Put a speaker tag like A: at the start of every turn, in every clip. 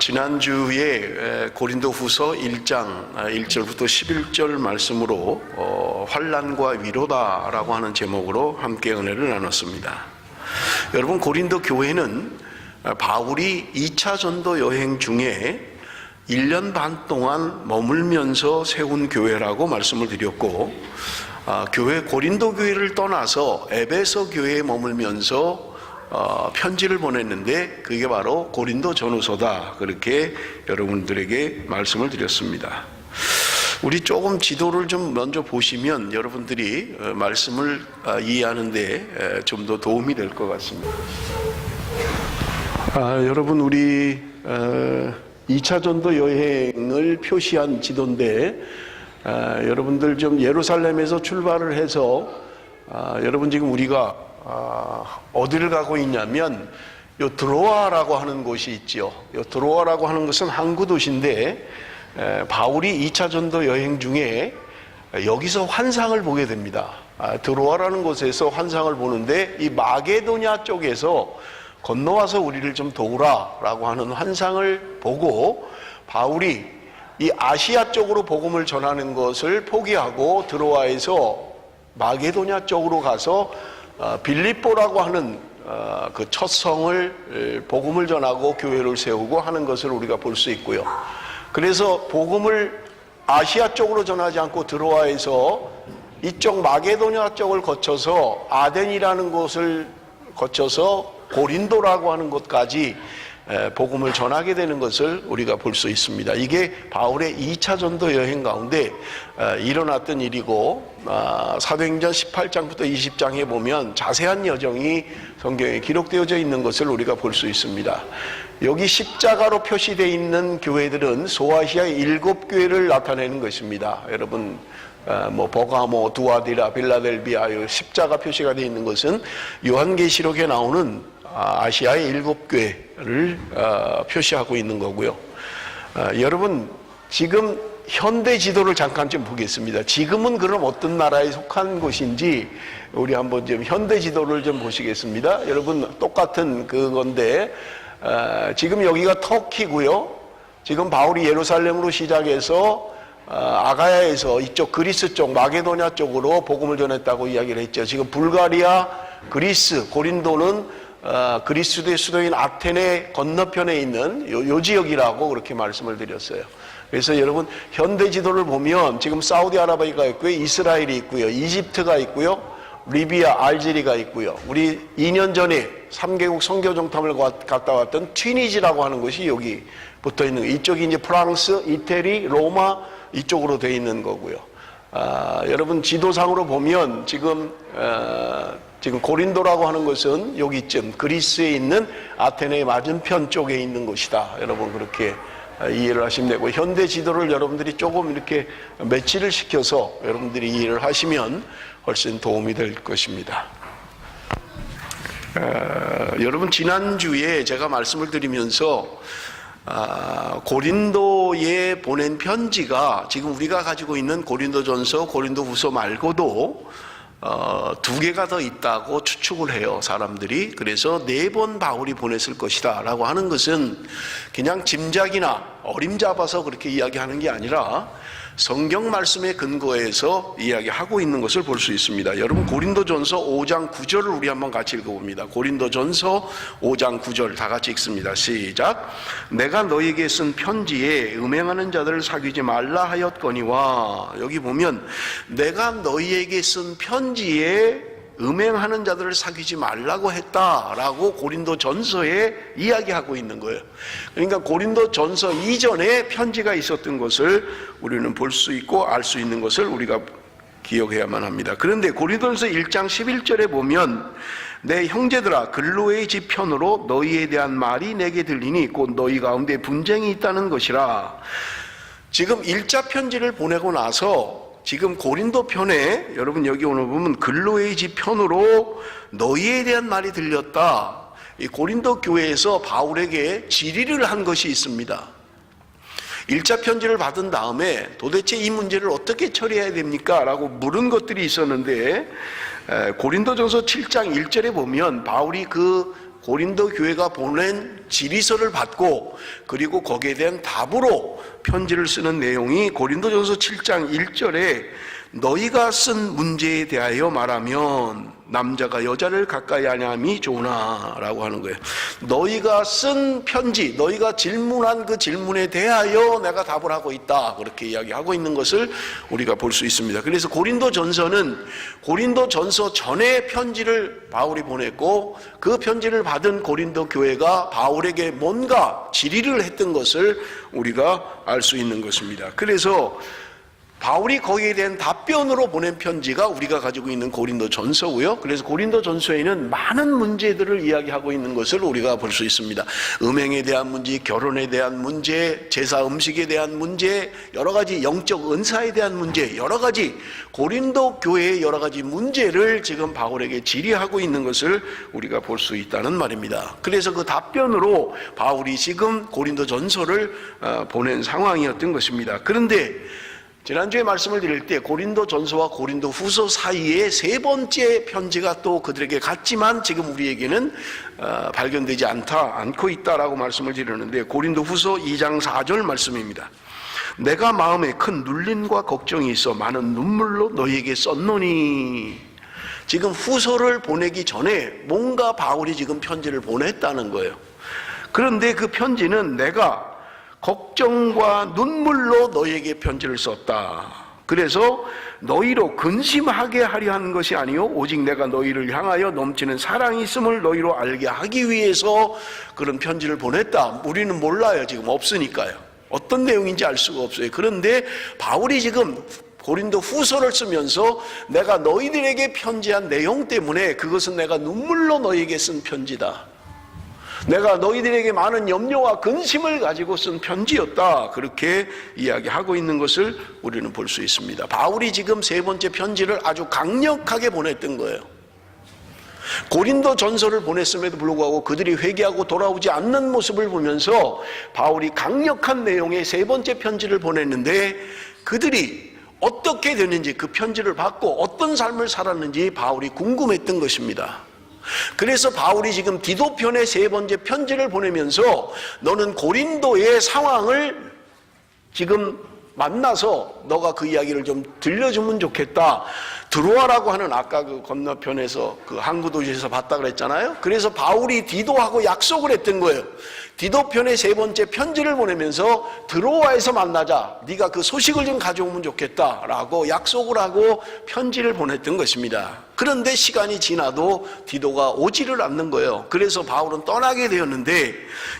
A: 지난주에 고린도후서 1장 1절부터 11절 말씀으로 환난과 위로다라고 하는 제목으로 함께 은혜를 나눴습니다. 여러분, 고린도 교회는 바울이 2차 전도 여행 중에 1년 반 동안 머물면서 세운 교회라고 말씀을 드렸고, 고린도 교회를 떠나서 에베소 교회에 머물면서 편지를 보냈는데 그게 바로 고린도 전후서다, 그렇게 여러분들에게 말씀을 드렸습니다. 우리 조금 지도를 좀 먼저 보시면 여러분들이 말씀을 이해하는데 좀 더 도움이 될 것 같습니다. 여러분, 우리 2차 전도 여행을 표시한 지도인데, 여러분들 좀 예루살렘에서 출발을 해서 여러분 지금 우리가 어디를 가고 있냐면 요 드로아라고 하는 곳이 있죠. 요 드로아라고 하는 것은 항구 도시인데, 바울이 2차 전도 여행 중에 여기서 환상을 보게 됩니다. 드로아라는 곳에서 환상을 보는데, 이 마게도냐 쪽에서 건너와서 우리를 좀 도우라라고 하는 환상을 보고, 바울이 이 아시아 쪽으로 복음을 전하는 것을 포기하고 드로아에서 마게도냐 쪽으로 가서 빌립보라고 하는 그 첫 성을 복음을 전하고 교회를 세우고 하는 것을 우리가 볼 수 있고요. 그래서 복음을 아시아 쪽으로 전하지 않고 드로아에서 이쪽 마게도냐 쪽을 거쳐서 아덴이라는 곳을 거쳐서 고린도라고 하는 곳까지 복음을 전하게 되는 것을 우리가 볼 수 있습니다. 이게 바울의 2차 전도 여행 가운데 일어났던 일이고, 사도행전 18장부터 20장에 보면 자세한 여정이 성경에 기록되어져 있는 것을 우리가 볼 수 있습니다. 여기 십자가로 표시되어 있는 교회들은 소아시아의 7교회를 나타내는 것입니다. 여러분, 버가모, 두아디라, 빌라델비아, 십자가 표시가 되어 있는 것은 요한계시록에 나오는 아시아의 7교회를 표시하고 있는 거고요. 여러분, 지금 현대 지도를 잠깐 좀 보겠습니다. 지금은 그럼 어떤 나라에 속한 곳인지 우리 한번 좀 현대 지도를 좀 보시겠습니다. 여러분, 똑같은 그건데, 지금 여기가 터키고요. 지금 바울이 예루살렘으로 시작해서 아가야에서 이쪽 그리스 쪽, 마게도냐 쪽으로 복음을 전했다고 이야기를 했죠. 지금 불가리아, 그리스, 고린도는 그리스도의 수도인 아테네 건너편에 있는 요 지역이라고 그렇게 말씀을 드렸어요. 그래서 여러분, 현대 지도를 보면 지금 사우디아라비아가 있고요, 이스라엘이 있고요, 이집트가 있고요, 리비아, 알제리가 있고요. 우리 2년 전에 3개국 선교 정탐을 갔다 왔던 튀니지라고 하는 곳이 여기 붙어 있는 거. 이쪽이 이제 프랑스, 이태리, 로마 이쪽으로 되어 있는 거고요. 여러분, 지도상으로 보면 지금 고린도라고 하는 것은 여기쯤 그리스에 있는 아테네의 맞은편 쪽에 있는 곳이다. 여러분, 그렇게 이해를 하시면 되고, 현대 지도를 여러분들이 조금 이렇게 매치를 시켜서 여러분들이 이해를 하시면 훨씬 도움이 될 것입니다. 여러분, 지난주에 제가 말씀을 드리면서 고린도에 보낸 편지가 지금 우리가 가지고 있는 고린도전서, 고린도후서 말고도 2개가 더 있다고 추측을 해요, 사람들이. 그래서 4번 바울이 보냈을 것이다 라고 하는 것은 그냥 짐작이나 어림잡아서 그렇게 이야기하는 게 아니라 성경 말씀에 근거해서 이야기하고 있는 것을 볼 수 있습니다. 여러분, 고린도전서 5장 9절을 우리 한번 같이 읽어봅니다. 고린도전서 5장 9절 다 같이 읽습니다. 시작. 내가 너에게 쓴 편지에 음행하는 자들을 사귀지 말라 하였거니와, 여기 보면 내가 너희에게 쓴 편지에 음행하는 자들을 사귀지 말라고 했다라고 고린도전서에 이야기하고 있는 거예요. 그러니까 고린도전서 이전에 편지가 있었던 것을 우리는 볼 수 있고 알 수 있는 것을 우리가 기억해야만 합니다. 그런데 고린도전서 1장 11절에 보면, 내 형제들아, 글로의 집 편으로 너희에 대한 말이 내게 들리니 곧 너희 가운데 분쟁이 있다는 것이라. 지금 1차 편지를 보내고 나서 지금 고린도 편에, 여러분 여기 오늘 보면 글로의 집 편으로 너희에 대한 말이 들렸다. 이 고린도 교회에서 바울에게 질의를 한 것이 있습니다. 1차 편지를 받은 다음에 도대체 이 문제를 어떻게 처리해야 됩니까? 라고 물은 것들이 있었는데, 고린도전서 7장 1절에 보면 바울이 그 고린도 교회가 보낸 지리서를 받고 그리고 거기에 대한 답으로 편지를 쓰는 내용이 고린도전서 7장 1절에 너희가 쓴 문제에 대하여 말하면 남자가 여자를 가까이 하냐함이 좋으나 라고 하는 거예요. 너희가 쓴 편지, 너희가 질문한 그 질문에 대하여 내가 답을 하고 있다, 그렇게 이야기하고 있는 것을 우리가 볼 수 있습니다. 그래서 고린도전서는 고린도전서 전에 편지를 바울이 보냈고 그 편지를 받은 고린도 교회가 바울에게 뭔가 질의를 했던 것을 우리가 알 수 있는 것입니다. 그래서 바울이 거기에 대한 답변으로 보낸 편지가 우리가 가지고 있는 고린도전서고요. 그래서 고린도전서에는 많은 문제들을 이야기하고 있는 것을 우리가 볼 수 있습니다. 음행에 대한 문제, 결혼에 대한 문제, 제사 음식에 대한 문제, 여러 가지 영적 은사에 대한 문제, 여러 가지 고린도 교회의 여러 가지 문제를 지금 바울에게 질의하고 있는 것을 우리가 볼 수 있다는 말입니다. 그래서 그 답변으로 바울이 지금 고린도전서를 보낸 상황이었던 것입니다. 그런데 지난주에 말씀을 드릴 때 고린도전서와 고린도후서 사이에 세 번째 편지가 또 그들에게 갔지만 지금 우리에게는 발견되지 않고 있다라고 말씀을 드렸는데 고린도후서 2장 4절 말씀입니다. 내가 마음에 큰 눌림과 걱정이 있어 많은 눈물로 너희에게 썼노니. 지금 후서를 보내기 전에 뭔가 바울이 지금 편지를 보냈다는 거예요. 그런데 그 편지는 내가 걱정과 눈물로 너희에게 편지를 썼다. 그래서 너희로 근심하게 하려 하는 것이 아니요 오직 내가 너희를 향하여 넘치는 사랑이 있음을 너희로 알게 하기 위해서 그런 편지를 보냈다. 우리는 몰라요. 지금 없으니까요. 어떤 내용인지 알 수가 없어요. 그런데 바울이 지금 고린도 후서를 쓰면서 내가 너희들에게 편지한 내용 때문에 그것은 내가 눈물로 너희에게 쓴 편지다. 내가 너희들에게 많은 염려와 근심을 가지고 쓴 편지였다. 그렇게 이야기하고 있는 것을 우리는 볼 수 있습니다. 바울이 지금 세 번째 편지를 아주 강력하게 보냈던 거예요. 고린도 전서를 보냈음에도 불구하고 그들이 회개하고 돌아오지 않는 모습을 보면서 바울이 강력한 내용의 세 번째 편지를 보냈는데 그들이 어떻게 되는지, 그 편지를 받고 어떤 삶을 살았는지 바울이 궁금했던 것입니다. 그래서 바울이 지금 디도편의 세 번째 편지를 보내면서 너는 고린도의 상황을 지금 만나서 너가 그 이야기를 좀 들려주면 좋겠다. 드로아라고 하는 아까 그 건너편에서 그 항구 도시에서 봤다 그랬잖아요. 그래서 바울이 디도하고 약속을 했던 거예요. 디도편의 세 번째 편지를 보내면서 드로아에서 만나자. 네가 그 소식을 좀 가져오면 좋겠다라고 약속을 하고 편지를 보냈던 것입니다. 그런데 시간이 지나도 디도가 오지를 않는 거예요. 그래서 바울은 떠나게 되었는데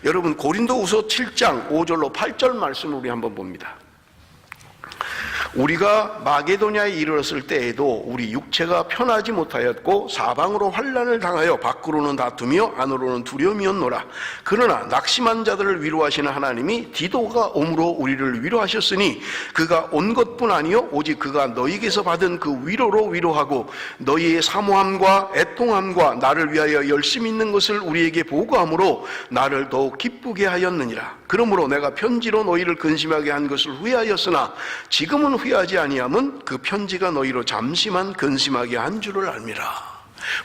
A: 여러분 고린도후서 7장 5절로 8절 말씀을 우리 한번 봅니다. 우리가 마게도냐에 이르렀을 때에도 우리 육체가 편하지 못하였고 사방으로 환난을 당하여 밖으로는 다투며 안으로는 두려움이었노라. 그러나 낙심한 자들을 위로하시는 하나님이 디도가 옴으로 우리를 위로하셨으니 그가 온 것뿐 아니요 오직 그가 너희에게서 받은 그 위로로 위로하고 너희의 사모함과 애통함과 나를 위하여 열심히 있는 것을 우리에게 보고함으로 나를 더욱 기쁘게 하였느니라. 그러므로 내가 편지로 너희를 근심하게 한 것을 후회하였으나 지금은 후회하지 아니함은 그 편지가 너희로 잠시만 근심하게 한 줄을 알미라.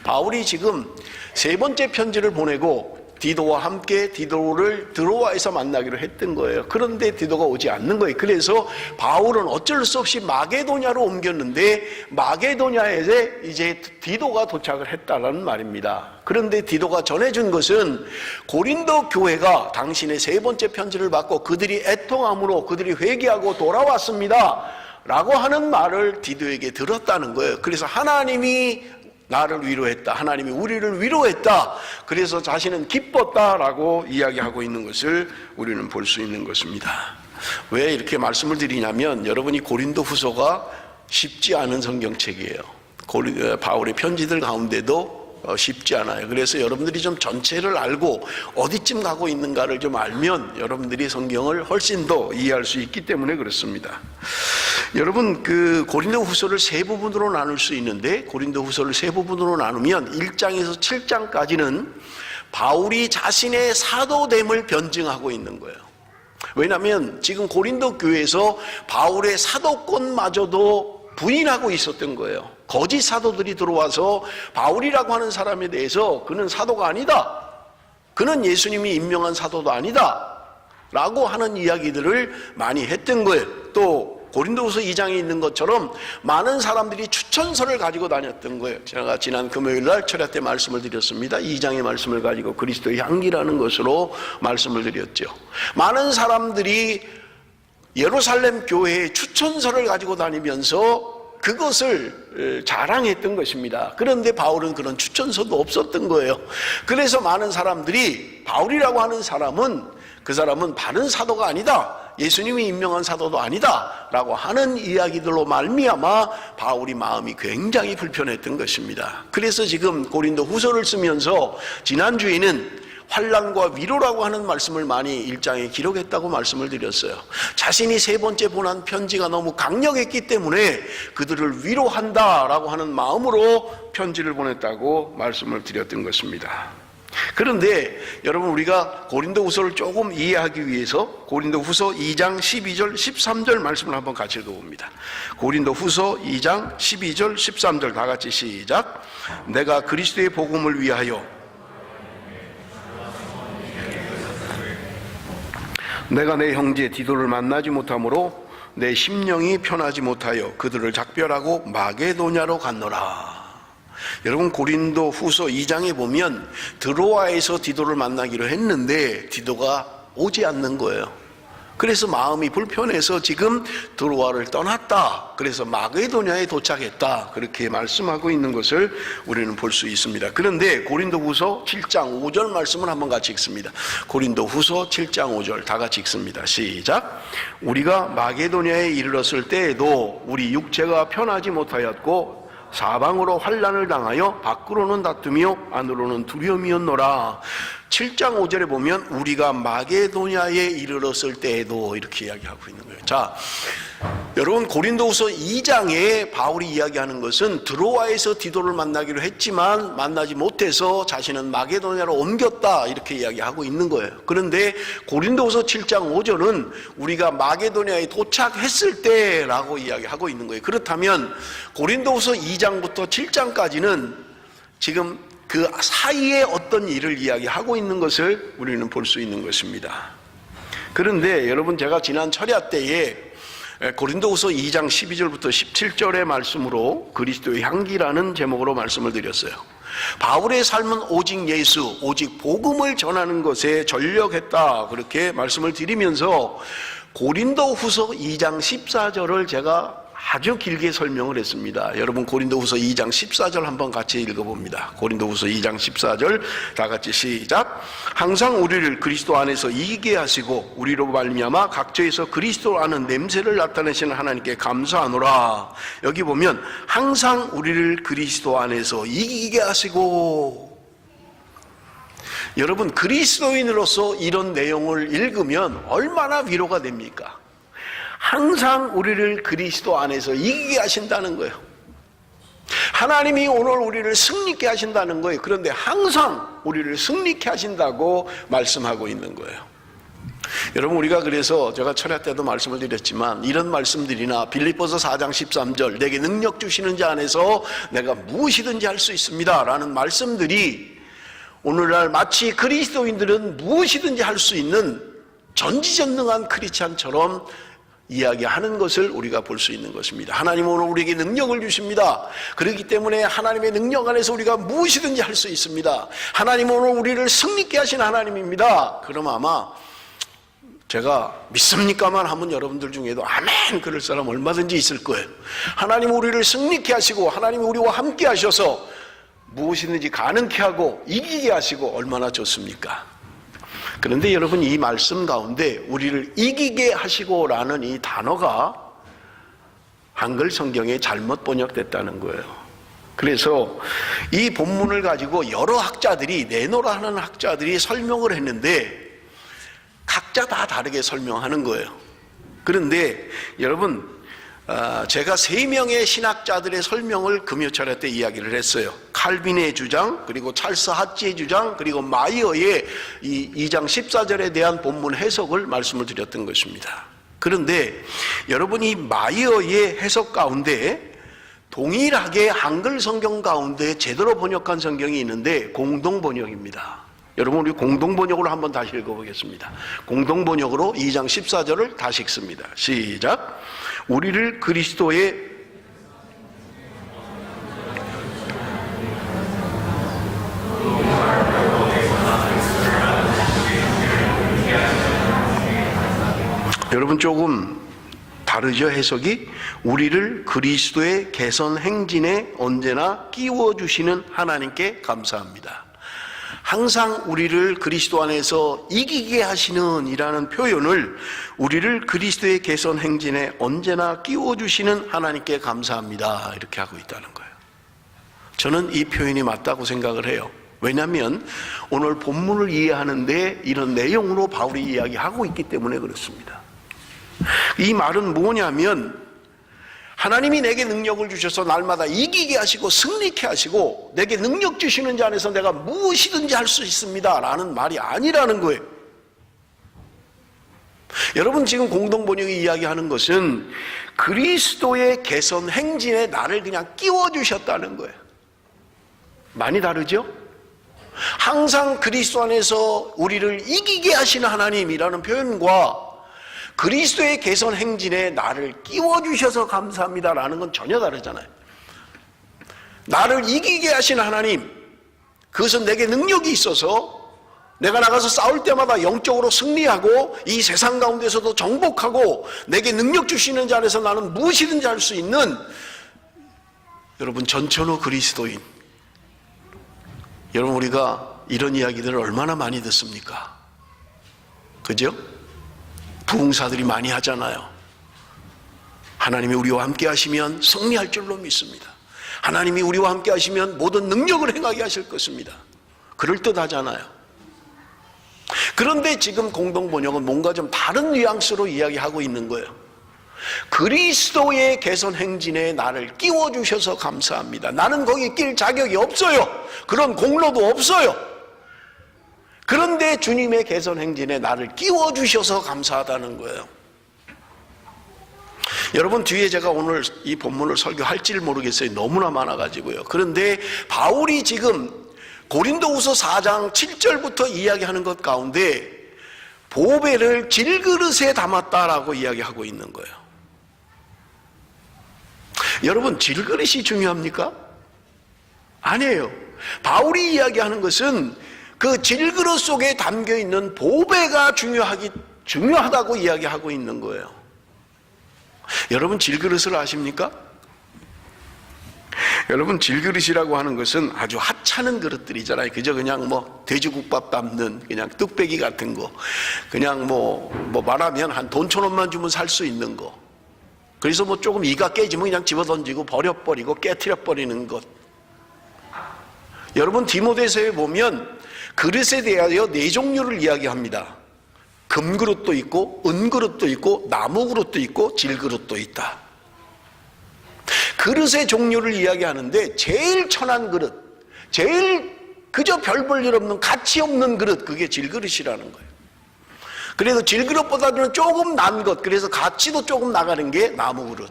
A: 바울이 지금 세 번째 편지를 보내고 디도와 함께 디도를 드로아에서 만나기로 했던 거예요. 그런데 디도가 오지 않는 거예요. 그래서 바울은 어쩔 수 없이 마게도냐로 옮겼는데 마게도냐에 이제 디도가 도착을 했다는 말입니다. 그런데 디도가 전해준 것은 고린도 교회가 당신의 세 번째 편지를 받고 그들이 애통함으로 그들이 회개하고 돌아왔습니다 라고 하는 말을 디도에게 들었다는 거예요. 그래서 하나님이 나를 위로했다. 하나님이 우리를 위로했다. 그래서 자신은 기뻤다라고 이야기하고 있는 것을 우리는 볼 수 있는 것입니다. 왜 이렇게 말씀을 드리냐면 여러분이 고린도 후서가 쉽지 않은 성경책이에요. 바울의 편지들 가운데도 쉽지 않아요. 그래서 여러분들이 좀 전체를 알고 어디쯤 가고 있는가를 좀 알면 여러분들이 성경을 훨씬 더 이해할 수 있기 때문에 그렇습니다. 여러분 그 고린도 후서를 세 부분으로 나눌 수 있는데 고린도 후서를 세 부분으로 나누면 1장에서 7장까지는 바울이 자신의 사도됨을 변증하고 있는 거예요. 왜냐하면 지금 고린도 교회에서 바울의 사도권마저도 부인하고 있었던 거예요. 거짓 사도들이 들어와서 바울이라고 하는 사람에 대해서 그는 사도가 아니다. 그는 예수님이 임명한 사도도 아니다 라고 하는 이야기들을 많이 했던 거예요. 또 고린도후서 2장에 있는 것처럼 많은 사람들이 추천서를 가지고 다녔던 거예요. 제가 지난 금요일 날 철야 때 말씀을 드렸습니다. 2장의 말씀을 가지고 그리스도의 향기라는 것으로 말씀을 드렸죠. 많은 사람들이 예루살렘 교회에 추천서를 가지고 다니면서 그것을 자랑했던 것입니다. 그런데 바울은 그런 추천서도 없었던 거예요. 그래서 많은 사람들이 바울이라고 하는 사람은 그 사람은 바른 사도가 아니다, 예수님이 임명한 사도도 아니다 라고 하는 이야기들로 말미암아 바울이 마음이 굉장히 불편했던 것입니다. 그래서 지금 고린도 후서를 쓰면서 지난주에는 환난과 위로라고 하는 말씀을 많이 1장에 기록했다고 말씀을 드렸어요. 자신이 세 번째 보낸 편지가 너무 강력했기 때문에 그들을 위로한다라고 하는 마음으로 편지를 보냈다고 말씀을 드렸던 것입니다. 그런데 여러분, 우리가 고린도후서를 조금 이해하기 위해서 고린도후서 2장 12절 13절 말씀을 한번 같이 읽어봅니다. 고린도후서 2장 12절 13절 다 같이 시작. 내가 그리스도의 복음을 위하여 내가 내 형제 디도를 만나지 못하므로 내 심령이 편하지 못하여 그들을 작별하고 마게도냐로 갔노라. 여러분, 고린도 후서 2장에 보면 드로아에서 디도를 만나기로 했는데 디도가 오지 않는 거예요. 그래서 마음이 불편해서 지금 드로아를 떠났다, 그래서 마게도냐에 도착했다, 그렇게 말씀하고 있는 것을 우리는 볼 수 있습니다. 그런데 고린도후서 7장 5절 말씀을 한번 같이 읽습니다. 고린도후서 7장 5절 다 같이 읽습니다. 시작. 우리가 마게도냐에 이르렀을 때에도 우리 육체가 편하지 못하였고 사방으로 환난을 당하여 밖으로는 다투며 안으로는 두려움이었노라. 7장 5절에 보면 우리가 마게도냐에 이르렀을 때에도 이렇게 이야기하고 있는 거예요. 자, 여러분, 고린도후서 2장에 바울이 이야기하는 것은 드로아에서 디도를 만나기로 했지만 만나지 못해서 자신은 마게도냐로 옮겼다, 이렇게 이야기하고 있는 거예요. 그런데 고린도후서 7장 5절은 우리가 마게도냐에 도착했을 때라고 이야기하고 있는 거예요. 그렇다면 고린도후서 2장부터 7장까지는 지금 그 사이에 어떤 일을 이야기하고 있는 것을 우리는 볼 수 있는 것입니다. 그런데 여러분, 제가 지난 철야 때에 고린도후서 2장 12절부터 17절의 말씀으로 그리스도의 향기라는 제목으로 말씀을 드렸어요. 바울의 삶은 오직 예수, 오직 복음을 전하는 것에 전력했다, 그렇게 말씀을 드리면서 고린도후서 2장 14절을 제가 아주 길게 설명을 했습니다. 여러분, 고린도후서 2장 14절 한번 같이 읽어봅니다. 고린도후서 2장 14절 다 같이 시작. 항상 우리를 그리스도 안에서 이기게 하시고 우리로 말미암아 각처에서 그리스도 아는 냄새를 나타내시는 하나님께 감사하노라. 여기 보면 항상 우리를 그리스도 안에서 이기게 하시고, 여러분, 그리스도인으로서 이런 내용을 읽으면 얼마나 위로가 됩니까? 항상 우리를 그리스도 안에서 이기게 하신다는 거예요. 하나님이 오늘 우리를 승리케 하신다는 거예요. 그런데 항상 우리를 승리케 하신다고 말씀하고 있는 거예요. 여러분, 우리가 그래서 제가 철야 때도 말씀을 드렸지만 이런 말씀들이나 빌립보서 4장 13절 내게 능력 주시는 자 안에서 내가 무엇이든지 할 수 있습니다 라는 말씀들이 오늘날 마치 그리스도인들은 무엇이든지 할 수 있는 전지전능한 크리스찬처럼 이야기하는 것을 우리가 볼 수 있는 것입니다. 하나님은 오늘 우리에게 능력을 주십니다. 그렇기 때문에 하나님의 능력 안에서 우리가 무엇이든지 할 수 있습니다. 하나님은 오늘 우리를 승리케 하신 하나님입니다. 그럼 아마 제가 믿습니까만 하면 여러분들 중에도 아멘 그럴 사람 얼마든지 있을 거예요. 하나님은 우리를 승리케 하시고 하나님이 우리와 함께 하셔서 무엇이든지 가능케 하고 이기게 하시고 얼마나 좋습니까? 그런데 여러분, 이 말씀 가운데 우리를 이기게 하시고라는 이 단어가 한글 성경에 잘못 번역됐다는 거예요. 그래서 이 본문을 가지고 여러 학자들이, 내노라 하는 학자들이 설명을 했는데 각자 다 다르게 설명하는 거예요. 그런데 여러분, 제가 3명의 신학자들의 설명을 금요철야 때 이야기를 했어요. 칼빈의 주장, 그리고 찰스 하치의 주장, 그리고 마이어의 이 2장 14절에 대한 본문 해석을 말씀을 드렸던 것입니다. 그런데 여러분, 이 마이어의 해석 가운데 동일하게 한글 성경 가운데 제대로 번역한 성경이 있는데 공동 번역입니다. 여러분 우리 공동번역으로 한번 다시 읽어보겠습니다. 공동번역으로 2장 14절을 다시 읽습니다. 시작. 우리를 그리스도의 여러분 조금 다르죠, 해석이? 우리를 그리스도의 개선 행진에 언제나 끼워주시는 하나님께 감사합니다. 항상 우리를 그리스도 안에서 이기게 하시는 이라는 표현을 우리를 그리스도의 개선 행진에 언제나 끼워주시는 하나님께 감사합니다 이렇게 하고 있다는 거예요. 저는 이 표현이 맞다고 생각을 해요. 왜냐하면 오늘 본문을 이해하는데 이런 내용으로 바울이 이야기하고 있기 때문에 그렇습니다. 이 말은 뭐냐면 하나님이 내게 능력을 주셔서 날마다 이기게 하시고 승리케 하시고 내게 능력 주시는 자 안에서 내가 무엇이든지 할 수 있습니다 라는 말이 아니라는 거예요. 여러분 지금 공동번역이 이야기하는 것은 그리스도의 개선 행진에 나를 그냥 끼워주셨다는 거예요. 많이 다르죠? 항상 그리스도 안에서 우리를 이기게 하시는 하나님이라는 표현과 그리스도의 개선 행진에 나를 끼워주셔서 감사합니다라는 건 전혀 다르잖아요. 나를 이기게 하시는 하나님, 그것은 내게 능력이 있어서 내가 나가서 싸울 때마다 영적으로 승리하고 이 세상 가운데서도 정복하고 내게 능력 주시는 자 안에서 나는 무엇이든지 할 수 있는 여러분 전천후 그리스도인. 여러분 우리가 이런 이야기들을 얼마나 많이 듣습니까? 그죠? 부흥사들이 많이 하잖아요. 하나님이 우리와 함께 하시면 승리할 줄로 믿습니다. 하나님이 우리와 함께 하시면 모든 능력을 행하게 하실 것입니다. 그럴듯하잖아요. 그런데 지금 공동번역은 뭔가 좀 다른 뉘앙스로 이야기하고 있는 거예요. 그리스도의 개선 행진에 나를 끼워주셔서 감사합니다. 나는 거기 낄 자격이 없어요. 그런 공로도 없어요. 그런데 주님의 개선 행진에 나를 끼워주셔서 감사하다는 거예요. 여러분 뒤에 제가 오늘 이 본문을 설교할지를 모르겠어요. 너무나 많아가지고요. 그런데 바울이 지금 고린도후서 4장 7절부터 이야기하는 것 가운데 보배를 질그릇에 담았다라고 이야기하고 있는 거예요. 여러분 질그릇이 중요합니까? 아니에요. 바울이 이야기하는 것은 그 질그릇 속에 담겨있는 보배가 중요하다고 이야기하고 있는 거예요. 여러분 질그릇을 아십니까? 여러분 질그릇이라고 하는 것은 아주 하찮은 그릇들이잖아요. 그저 그냥 뭐 돼지국밥 담는 그냥 뚝배기 같은 거, 그냥 뭐 말하면 한 돈 1,000원만 주면 살 수 있는 거. 그래서 뭐 조금 이가 깨지면 그냥 집어던지고 버려버리고 깨트려버리는 것. 여러분 디모데서에 보면 그릇에 대하여 4종류를 이야기합니다. 금그릇도 있고 은그릇도 있고 나무그릇도 있고 질그릇도 있다. 그릇의 종류를 이야기하는데 제일 천한 그릇, 제일 그저 별 볼 일 없는 가치 없는 그릇, 그게 질그릇이라는 거예요. 그래서 질그릇보다는 조금 난 것, 그래서 가치도 조금 나가는 게 나무그릇.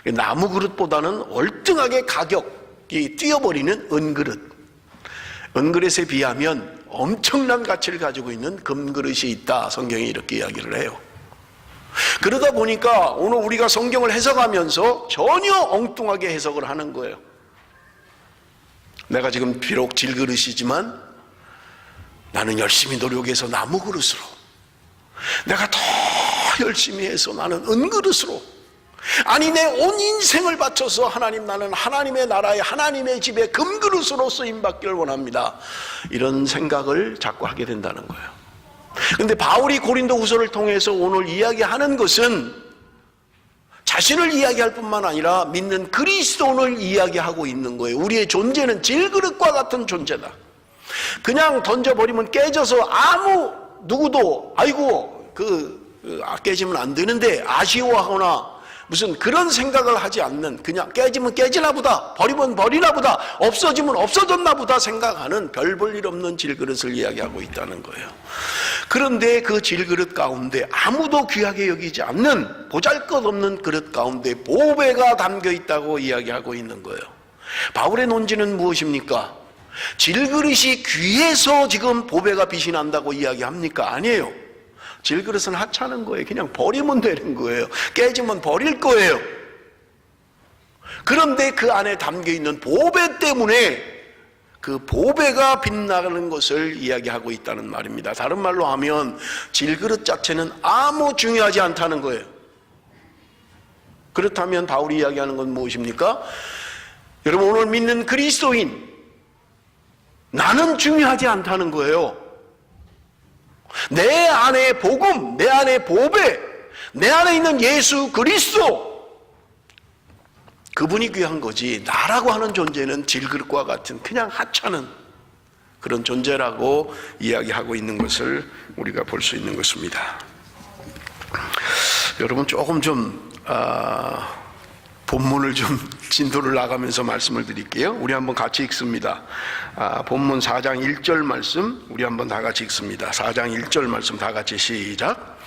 A: 나무그릇보다는 월등하게 가격이 뛰어버리는 은그릇. 은그릇에 비하면 엄청난 가치를 가지고 있는 금그릇이 있다. 성경이 이렇게 이야기를 해요. 그러다 보니까 오늘 우리가 성경을 해석하면서 전혀 엉뚱하게 해석을 하는 거예요. 내가 지금 비록 질그릇이지만 나는 열심히 노력해서 나무그릇으로, 내가 더 열심히 해서 나는 은그릇으로, 아니 내 온 인생을 바쳐서 하나님, 나는 하나님의 나라에 하나님의 집에 금그릇으로 쓰임받기를 원합니다. 이런 생각을 자꾸 하게 된다는 거예요. 그런데 바울이 고린도후서를 통해서 오늘 이야기하는 것은 자신을 이야기할 뿐만 아니라 믿는 그리스도를 이야기하고 있는 거예요. 우리의 존재는 질그릇과 같은 존재다. 그냥 던져버리면 깨져서 아무 누구도 아이고 깨지면 안 되는데 아쉬워하거나 무슨 그런 생각을 하지 않는, 그냥 깨지면 깨지나 보다, 버리면 버리나 보다, 없어지면 없어졌나 보다 생각하는 별 볼 일 없는 질그릇을 이야기하고 있다는 거예요. 그런데 그 질그릇 가운데 아무도 귀하게 여기지 않는 보잘것없는 그릇 가운데 보배가 담겨 있다고 이야기하고 있는 거예요. 바울의 논지는 무엇입니까? 질그릇이 귀해서 지금 보배가 빛이 난다고 이야기합니까? 아니에요. 질그릇은 하찮은 거예요. 그냥 버리면 되는 거예요. 깨지면 버릴 거예요. 그런데 그 안에 담겨있는 보배 때문에 그 보배가 빛나는 것을 이야기하고 있다는 말입니다. 다른 말로 하면 질그릇 자체는 아무 중요하지 않다는 거예요. 그렇다면 바울이 이야기하는 건 무엇입니까? 여러분, 오늘 믿는 그리스도인, 나는 중요하지 않다는 거예요. 내 안에 복음, 내 안에 보배, 내 안에 있는 예수 그리스도, 그분이 귀한 거지 나라고 하는 존재는 질그릇과 같은 그냥 하찮은 그런 존재라고 이야기하고 있는 것을 우리가 볼 수 있는 것입니다. 여러분, 조금 좀 본문을 좀 진도를 나가면서 말씀을 드릴게요. 우리 한번 같이 읽습니다. 본문 4장 1절 말씀 우리 한번 다 같이 읽습니다. 4장 1절 말씀 다 같이 시작.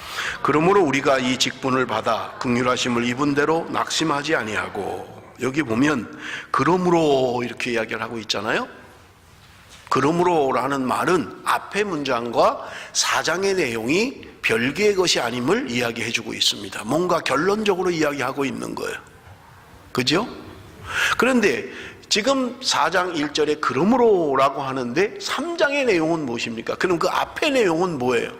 A: 그러므로 우리가 이 직분을 받아 긍휼하심을 입은 대로 낙심하지 아니하고, 여기 보면 그러므로 이렇게 이야기를 하고 있잖아요. 그러므로라는 말은 앞의 문장과 4장의 내용이 별개의 것이 아님을 이야기해 주고 있습니다. 뭔가 결론적으로 이야기하고 있는 거예요. 그죠? 그런데 지금 4장 1절에 그러므로라고 하는데 3장의 내용은 무엇입니까? 그럼 그 앞의 내용은 뭐예요?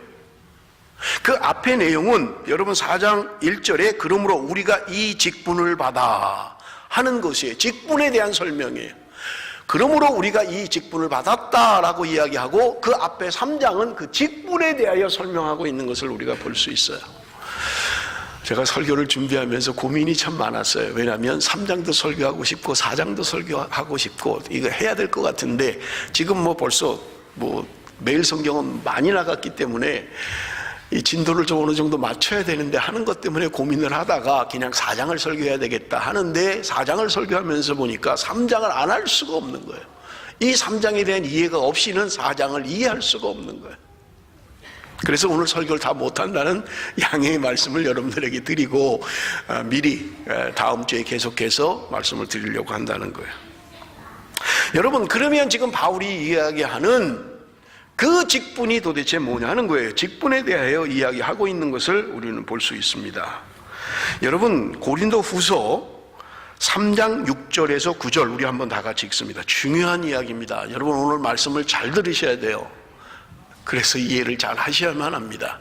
A: 그 앞의 내용은 여러분 4장 1절에 그러므로 우리가 이 직분을 받아 하는 것이에요. 직분에 대한 설명이에요. 그러므로 우리가 이 직분을 받았다라고 이야기하고 그 앞에 3장은 그 직분에 대하여 설명하고 있는 것을 우리가 볼 수 있어요. 제가 설교를 준비하면서 고민이 참 많았어요. 왜냐하면 3장도 설교하고 싶고 4장도 설교하고 싶고 이거 해야 될 것 같은데 지금 벌써 매일 성경은 많이 나갔기 때문에 이 진도를 좀 어느 정도 맞춰야 되는데 하는 것 때문에 고민을 하다가 그냥 4장을 설교해야 되겠다 하는데 4장을 설교하면서 보니까 3장을 안 할 수가 없는 거예요. 이 3장에 대한 이해가 없이는 4장을 이해할 수가 없는 거예요. 그래서 오늘 설교를 다 못한다는 양해의 말씀을 여러분들에게 드리고 미리 다음 주에 계속해서 말씀을 드리려고 한다는 거예요. 여러분, 그러면 지금 바울이 이야기하는 그 직분이 도대체 뭐냐 하는 거예요. 직분에 대하여 이야기하고 있는 것을 우리는 볼 수 있습니다. 여러분, 고린도 후서 3장 6절에서 9절 우리 한번 다 같이 읽습니다. 중요한 이야기입니다. 여러분, 오늘 말씀을 잘 들으셔야 돼요. 그래서 이해를 잘 하셔야만 합니다.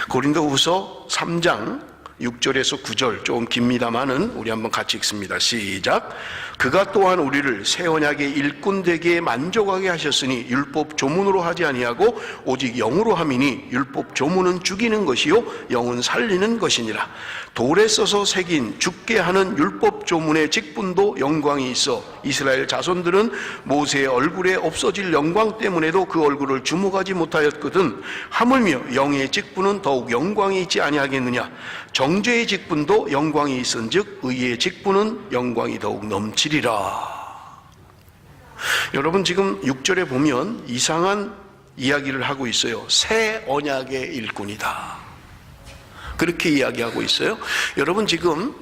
A: 고린도 후서 3장 6절에서 9절 조금 깁니다만은 우리 한번 같이 읽습니다. 시작. 그가 또한 우리를 새 언약의 일꾼 되게 만족하게 하셨으니 율법 조문으로 하지 아니하고 오직 영으로 함이니 율법 조문은 죽이는 것이요 영은 살리는 것이니라. 돌에 써서 새긴 죽게 하는 율법 조문의 직분도 영광이 있어 이스라엘 자손들은 모세의 얼굴에 없어질 영광 때문에도 그 얼굴을 주목하지 못하였거든 하물며 영의 직분은 더욱 영광이 있지 아니하겠느냐. 정죄의 직분도 영광이 있은즉 의의 직분은 영광이 더욱 넘치리라. 여러분, 지금 6절에 보면 이상한 이야기를 하고 있어요. 새 언약의 일꾼이다, 그렇게 이야기하고 있어요. 여러분, 지금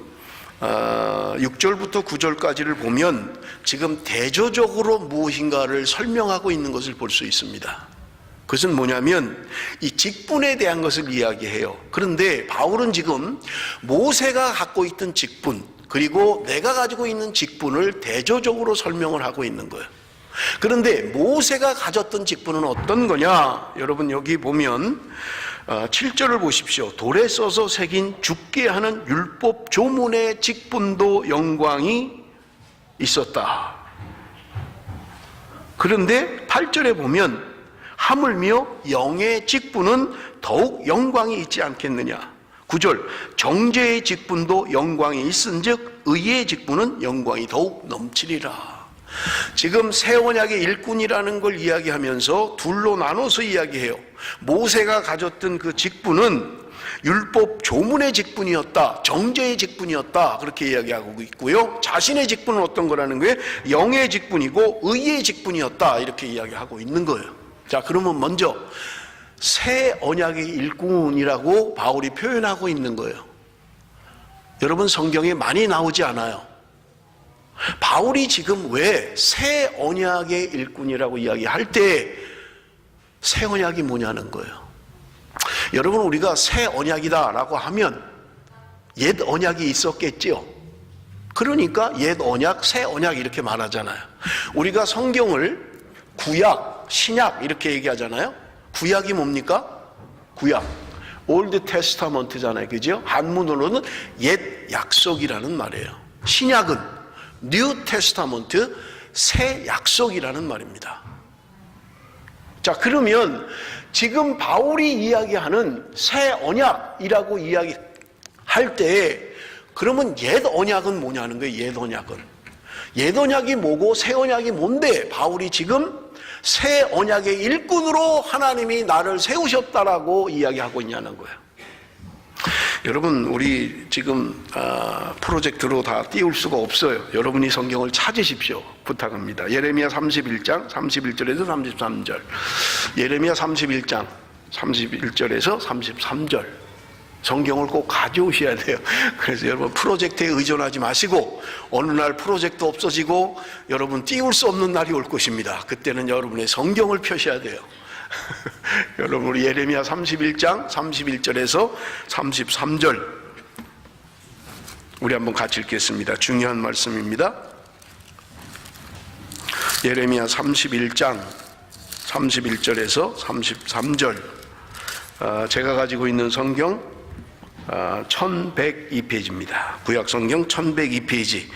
A: 6절부터 9절까지를 보면 지금 대조적으로 무엇인가를 설명하고 있는 것을 볼 수 있습니다. 그것은 뭐냐면 이 직분에 대한 것을 이야기해요. 그런데 바울은 지금 모세가 갖고 있던 직분 그리고 내가 가지고 있는 직분을 대조적으로 설명을 하고 있는 거예요. 그런데 모세가 가졌던 직분은 어떤 거냐? 여러분, 여기 보면 7절을 보십시오. 돌에 써서 새긴 죽게 하는 율법 조문의 직분도 영광이 있었다. 그런데 8절에 보면 하물며 영의 직분은 더욱 영광이 있지 않겠느냐. 9절 정죄의 직분도 영광이 있은즉 의의 직분은 영광이 더욱 넘치리라. 지금 새 언약의 일꾼이라는 걸 이야기하면서 둘로 나눠서 이야기해요. 모세가 가졌던 그 직분은 율법 조문의 직분이었다, 정죄의 직분이었다, 그렇게 이야기하고 있고요. 자신의 직분은 어떤 거라는 거예요? 영의 직분이고 의의 직분이었다, 이렇게 이야기하고 있는 거예요. 자, 그러면 먼저 새 언약의 일꾼이라고 바울이 표현하고 있는 거예요. 여러분, 성경에 많이 나오지 않아요. 바울이 지금 왜 새 언약의 일꾼이라고 이야기할 때 새 언약이 뭐냐는 거예요. 여러분, 우리가 새 언약이다라고 하면 옛 언약이 있었겠지요. 그러니까 옛 언약, 새 언약 이렇게 말하잖아요. 우리가 성경을 구약, 신약 이렇게 얘기하잖아요. 구약이 뭡니까? 구약, 올드 테스타먼트잖아요, 그죠? 한문으로는 옛 약속이라는 말이에요. 신약은 뉴 테스타먼트, 새 약속이라는 말입니다. 자, 그러면 지금 바울이 이야기하는 새 언약이라고 이야기할 때 그러면 옛 언약은 뭐냐는 거예요. 옛 언약은, 옛 언약이 뭐고 새 언약이 뭔데 바울이 지금 새 언약의 일꾼으로 하나님이 나를 세우셨다라고 이야기하고 있냐는 거예요. 여러분, 우리 지금 프로젝트로 다 띄울 수가 없어요. 여러분이 성경을 찾으십시오. 부탁합니다. 예레미야 31장 31절에서 33절, 예레미야 31장 31절에서 33절 성경을 꼭 가져오셔야 돼요. 그래서 여러분, 프로젝트에 의존하지 마시고 어느 날 프로젝트 없어지고 여러분 띄울 수 없는 날이 올 것입니다. 그때는 여러분의 성경을 펴셔야 돼요. 여러분, 우리 예레미야 31장 31절에서 33절 우리 한번 같이 읽겠습니다. 중요한 말씀입니다. 예레미야 31장 31절에서 33절, 제가 가지고 있는 성경 1102페이지입니다. 구약성경 1102페이지.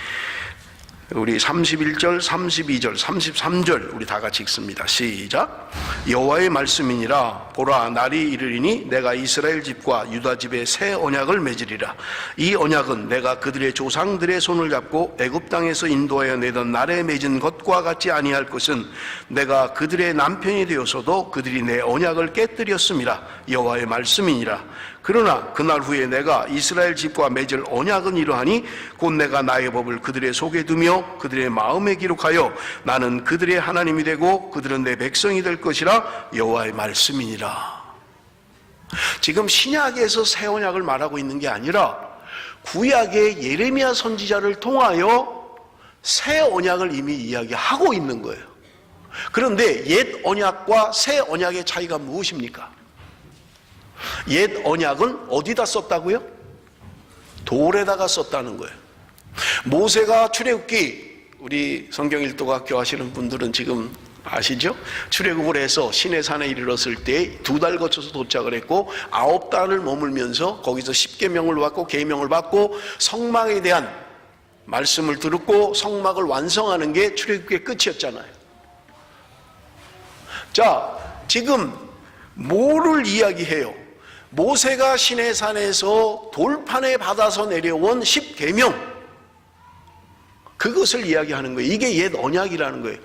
A: 우리 31절, 32절, 33절 우리 다 같이 읽습니다. 시작. 여호와의 말씀이니라. 보라, 날이 이르리니 내가 이스라엘 집과 유다 집에 새 언약을 맺으리라. 이 언약은 내가 그들의 조상들의 손을 잡고 애굽 땅에서 인도하여 내던 날에 맺은 것과 같지 아니할 것은 내가 그들의 남편이 되어서도 그들이 내 언약을 깨뜨렸음이라. 여호와의 말씀이니라. 그러나 그날 후에 내가 이스라엘 집과 맺을 언약은 이러하니 곧 내가 나의 법을 그들의 속에 두며 그들의 마음에 기록하여 나는 그들의 하나님이 되고 그들은 내 백성이 될 것이라. 여호와의 말씀이니라. 지금 신약에서 새 언약을 말하고 있는 게 아니라 구약의 예레미야 선지자를 통하여 새 언약을 이미 이야기하고 있는 거예요. 그런데 옛 언약과 새 언약의 차이가 무엇입니까? 옛 언약은 어디다 썼다고요? 돌에다가 썼다는 거예요. 모세가 출애굽기, 우리 성경 일독학교 하시는 분들은 지금 아시죠? 출애굽을 해서 시내산에 이르렀을 때 2달 거쳐서 도착을 했고 9달을 머물면서 거기서 10계명을 받고 계명을 받고 성막에 대한 말씀을 들었고 성막을 완성하는 게 출애굽기의 끝이었잖아요. 자, 지금 뭐를 이야기해요? 모세가 시내산에서 돌판에 받아서 내려온 10계명, 그것을 이야기하는 거예요. 이게 옛 언약이라는 거예요.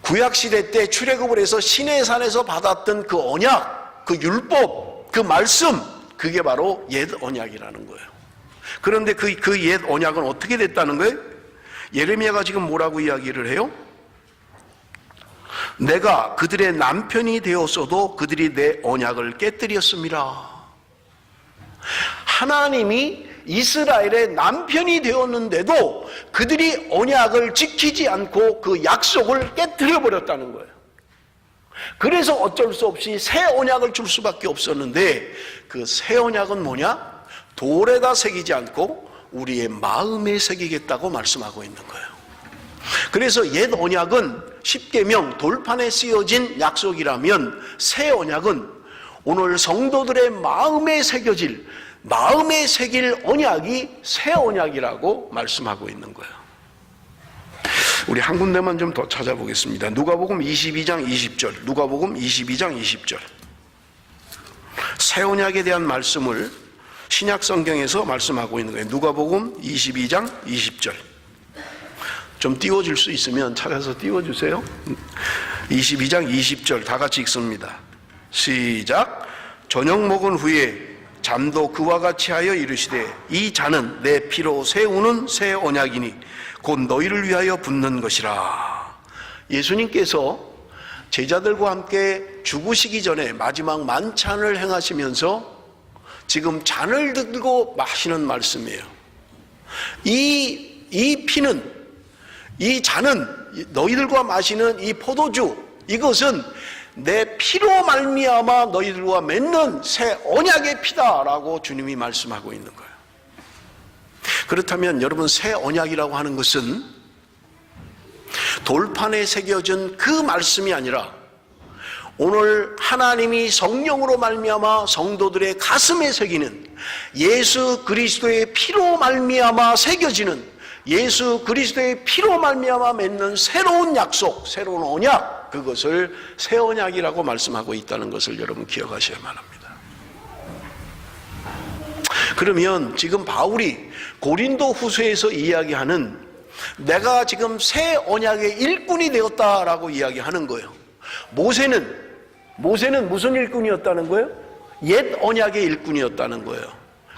A: 구약시대 때 출애굽을 해서 시내산에서 받았던 그 언약, 그 율법, 그 말씀, 그게 바로 옛 언약이라는 거예요. 그런데 그 옛 언약은 어떻게 됐다는 거예요? 예레미야가 지금 뭐라고 이야기를 해요? 내가 그들의 남편이 되었어도 그들이 내 언약을 깨뜨렸습니다. 하나님이 이스라엘의 남편이 되었는데도 그들이 언약을 지키지 않고 그 약속을 깨뜨려 버렸다는 거예요. 그래서 어쩔 수 없이 새 언약을 줄 수밖에 없었는데 그 새 언약은 뭐냐? 돌에다 새기지 않고 우리의 마음에 새기겠다고 말씀하고 있는 거예요. 그래서 옛 언약은 10계명 돌판에 쓰여진 약속이라면 새 언약은 오늘 성도들의 마음에 새겨질, 마음에 새길 언약이 새 언약이라고 말씀하고 있는 거예요. 우리 한 군데만 좀 더 찾아보겠습니다. 누가복음 22장 20절, 누가복음 22장 20절. 새 언약에 대한 말씀을 신약 성경에서 말씀하고 있는 거예요. 누가복음 22장 20절. 좀 띄워줄 수 있으면 찾아서 띄워주세요. 22장 20절 다 같이 읽습니다. 시작. 저녁 먹은 후에 잔도 그와 같이 하여 이르시되 이 잔은 내 피로 세우는 새 언약이니 곧 너희를 위하여 붓는 것이라. 예수님께서 제자들과 함께 죽으시기 전에 마지막 만찬을 행하시면서 지금 잔을 들고 마시는 말씀이에요. 이 이 피는, 이 잔은, 너희들과 마시는 이 포도주, 이것은 내 피로 말미암아 너희들과 맺는 새 언약의 피다라고 주님이 말씀하고 있는 거예요. 그렇다면 여러분, 새 언약이라고 하는 것은 돌판에 새겨진 그 말씀이 아니라 오늘 하나님이 성령으로 말미암아 성도들의 가슴에 새기는 예수 그리스도의 피로 말미암아 새겨지는 예수 그리스도의 피로 말미암아 맺는 새로운 약속, 새로운 언약, 그것을 새 언약이라고 말씀하고 있다는 것을 여러분 기억하셔야만 합니다. 그러면 지금 바울이 고린도 후서에서 이야기하는 내가 지금 새 언약의 일꾼이 되었다라고 이야기하는 거예요. 모세는 무슨 일꾼이었다는 거예요? 옛 언약의 일꾼이었다는 거예요.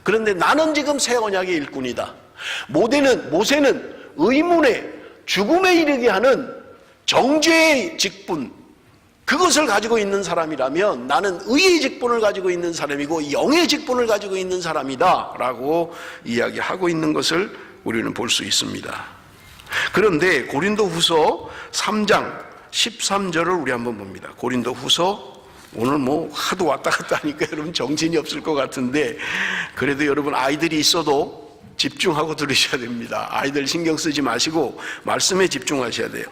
A: 그런데 나는 지금 새 언약의 일꾼이다. 모세는 의문의 죽음에 이르게 하는 정죄의 직분, 그것을 가지고 있는 사람이라면 나는 의의 직분을 가지고 있는 사람이고 영의 직분을 가지고 있는 사람이다 라고 이야기하고 있는 것을 우리는 볼 수 있습니다. 그런데 고린도 후서 3장 13절을 우리 한번 봅니다. 고린도 후서, 오늘 하도 왔다 갔다 하니까 여러분 정신이 없을 것 같은데, 그래도 여러분 아이들이 있어도 집중하고 들으셔야 됩니다. 아이들 신경 쓰지 마시고 말씀에 집중하셔야 돼요.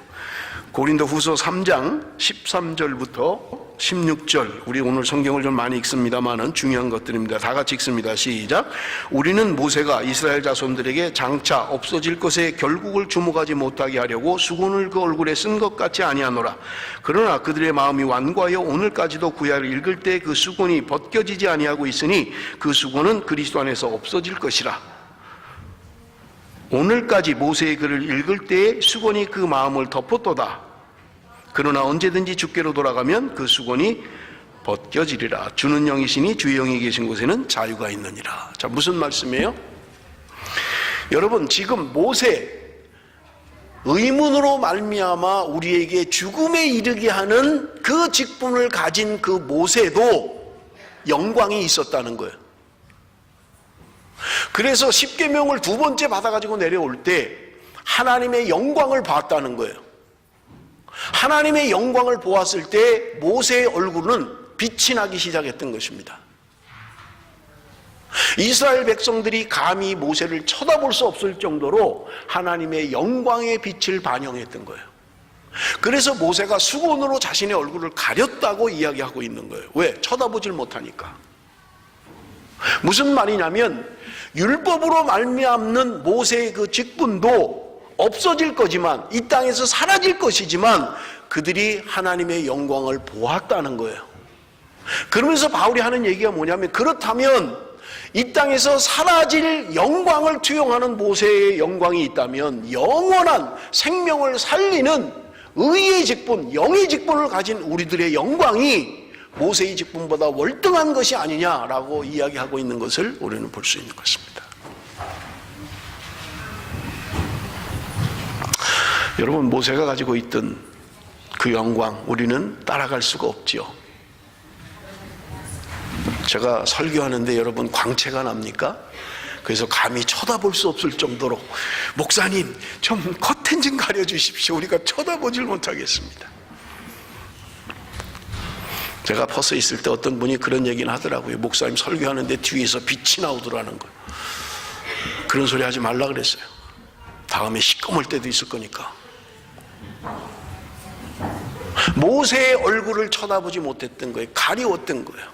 A: 고린도 후서 3장 13절부터 16절, 우리 오늘 성경을 좀 많이 읽습니다만은 중요한 것들입니다. 다 같이 읽습니다. 시작. 우리는 모세가 이스라엘 자손들에게 장차 없어질 것에 결국을 주목하지 못하게 하려고 수건을 그 얼굴에 쓴 것 같이 아니하노라. 그러나 그들의 마음이 완고하여 오늘까지도 구약을 읽을 때 그 수건이 벗겨지지 아니하고 있으니 그 수건은 그리스도 안에서 없어질 것이라. 오늘까지 모세의 글을 읽을 때에 수건이 그 마음을 덮었도다. 그러나 언제든지 주께로 돌아가면 그 수건이 벗겨지리라. 주는 영이시니 주의 영이 계신 곳에는 자유가 있느니라. 자, 무슨 말씀이에요? 여러분, 지금 모세 의문으로 말미암아 우리에게 죽음에 이르게 하는 그 직분을 가진 그 모세도 영광이 있었다는 거예요. 그래서 십계명을 두 번째 받아가지고 내려올 때 하나님의 영광을 봤다는 거예요. 하나님의 영광을 보았을 때 모세의 얼굴은 빛이 나기 시작했던 것입니다. 이스라엘 백성들이 감히 모세를 쳐다볼 수 없을 정도로 하나님의 영광의 빛을 반영했던 거예요. 그래서 모세가 수건으로 자신의 얼굴을 가렸다고 이야기하고 있는 거예요. 왜? 쳐다보질 못하니까. 무슨 말이냐면 율법으로 말미암는 모세의 그 직분도 없어질 거지만, 이 땅에서 사라질 것이지만 그들이 하나님의 영광을 보았다는 거예요. 그러면서 바울이 하는 얘기가 뭐냐면, 그렇다면 이 땅에서 사라질 영광을 투영하는 모세의 영광이 있다면 영원한 생명을 살리는 의의 직분, 영의 직분을 가진 우리들의 영광이 모세의 직분보다 월등한 것이 아니냐라고 이야기하고 있는 것을 우리는 볼 수 있는 것입니다. 여러분, 모세가 가지고 있던 그 영광, 우리는 따라갈 수가 없지요. 제가 설교하는데 여러분 광채가 납니까? 그래서 감히 쳐다볼 수 없을 정도로, 목사님 좀 커튼 좀 가려주십시오, 우리가 쳐다보질 못하겠습니다. 제가 퍼서 있을 때 어떤 분이 그런 얘기는 하더라고요. 목사님 설교하는데 뒤에서 빛이 나오더라는 거예요. 그런 소리 하지 말라 그랬어요. 다음에 시꺼멀 때도 있을 거니까. 모세의 얼굴을 쳐다보지 못했던 거예요. 가리웠던 거예요.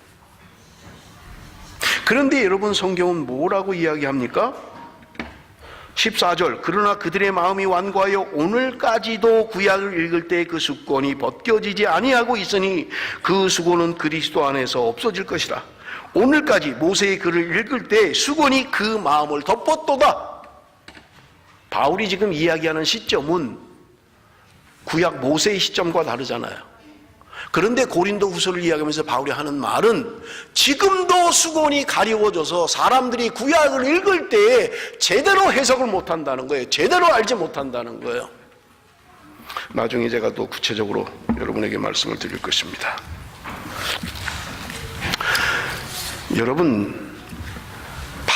A: 그런데 여러분, 성경은 뭐라고 이야기합니까? 14절. 그러나 그들의 마음이 완고하여 오늘까지도 구약을 읽을 때 그 수건이 벗겨지지 아니하고 있으니 그 수건은 그리스도 안에서 없어질 것이라. 오늘까지 모세의 글을 읽을 때 수건이 그 마음을 덮었도다. 바울이 지금 이야기하는 시점은 구약 모세의 시점과 다르잖아요. 그런데 고린도 후서를 이야기하면서 바울이 하는 말은 지금도 수건이 가리워져서 사람들이 구약을 읽을 때에 제대로 해석을 못한다는 거예요. 제대로 알지 못한다는 거예요. 나중에 제가 또 구체적으로 여러분에게 말씀을 드릴 것입니다.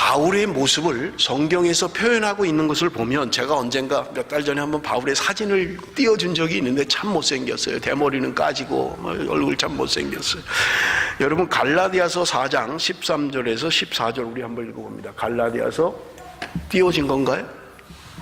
A: 바울의 모습을 성경에서 표현하고 있는 것을 보면, 제가 언젠가 몇 달 전에 한번 바울의 사진을 띄워준 적이 있는데 참 못생겼어요. 대머리는 까지고 얼굴 참 못생겼어요. 여러분, 갈라디아서 4장 13절에서 14절 우리 한번 읽어봅니다. 갈라디아서 띄워진 건가요?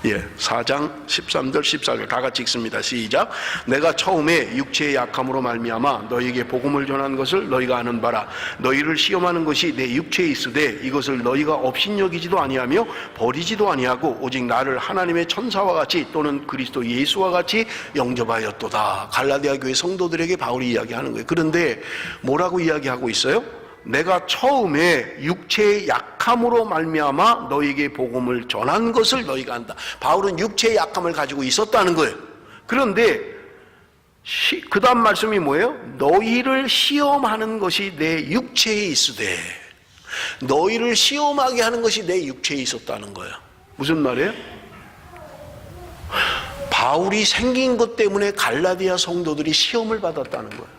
A: 예, 4장 13절 14절 다 같이 읽습니다. 시작. 내가 처음에 육체의 약함으로 말미암아 너희에게 복음을 전한 것을 너희가 아는 바라. 너희를 시험하는 것이 내 육체에 있으되 이것을 너희가 업신여기지도 아니하며 버리지도 아니하고 오직 나를 하나님의 천사와 같이 또는 그리스도 예수와 같이 영접하였도다. 갈라디아 교회 성도들에게 바울이 이야기하는 거예요. 그런데 뭐라고 이야기하고 있어요? 내가 처음에 육체의 약함으로 말미암아 너희에게 복음을 전한 것을 너희가 안다. 바울은 육체의 약함을 가지고 있었다는 거예요. 그런데 그 다음 말씀이 뭐예요? 너희를 시험하는 것이 내 육체에 있으되, 너희를 시험하게 하는 것이 내 육체에 있었다는 거예요. 무슨 말이에요? 바울이 생긴 것 때문에 갈라디아 성도들이 시험을 받았다는 거예요.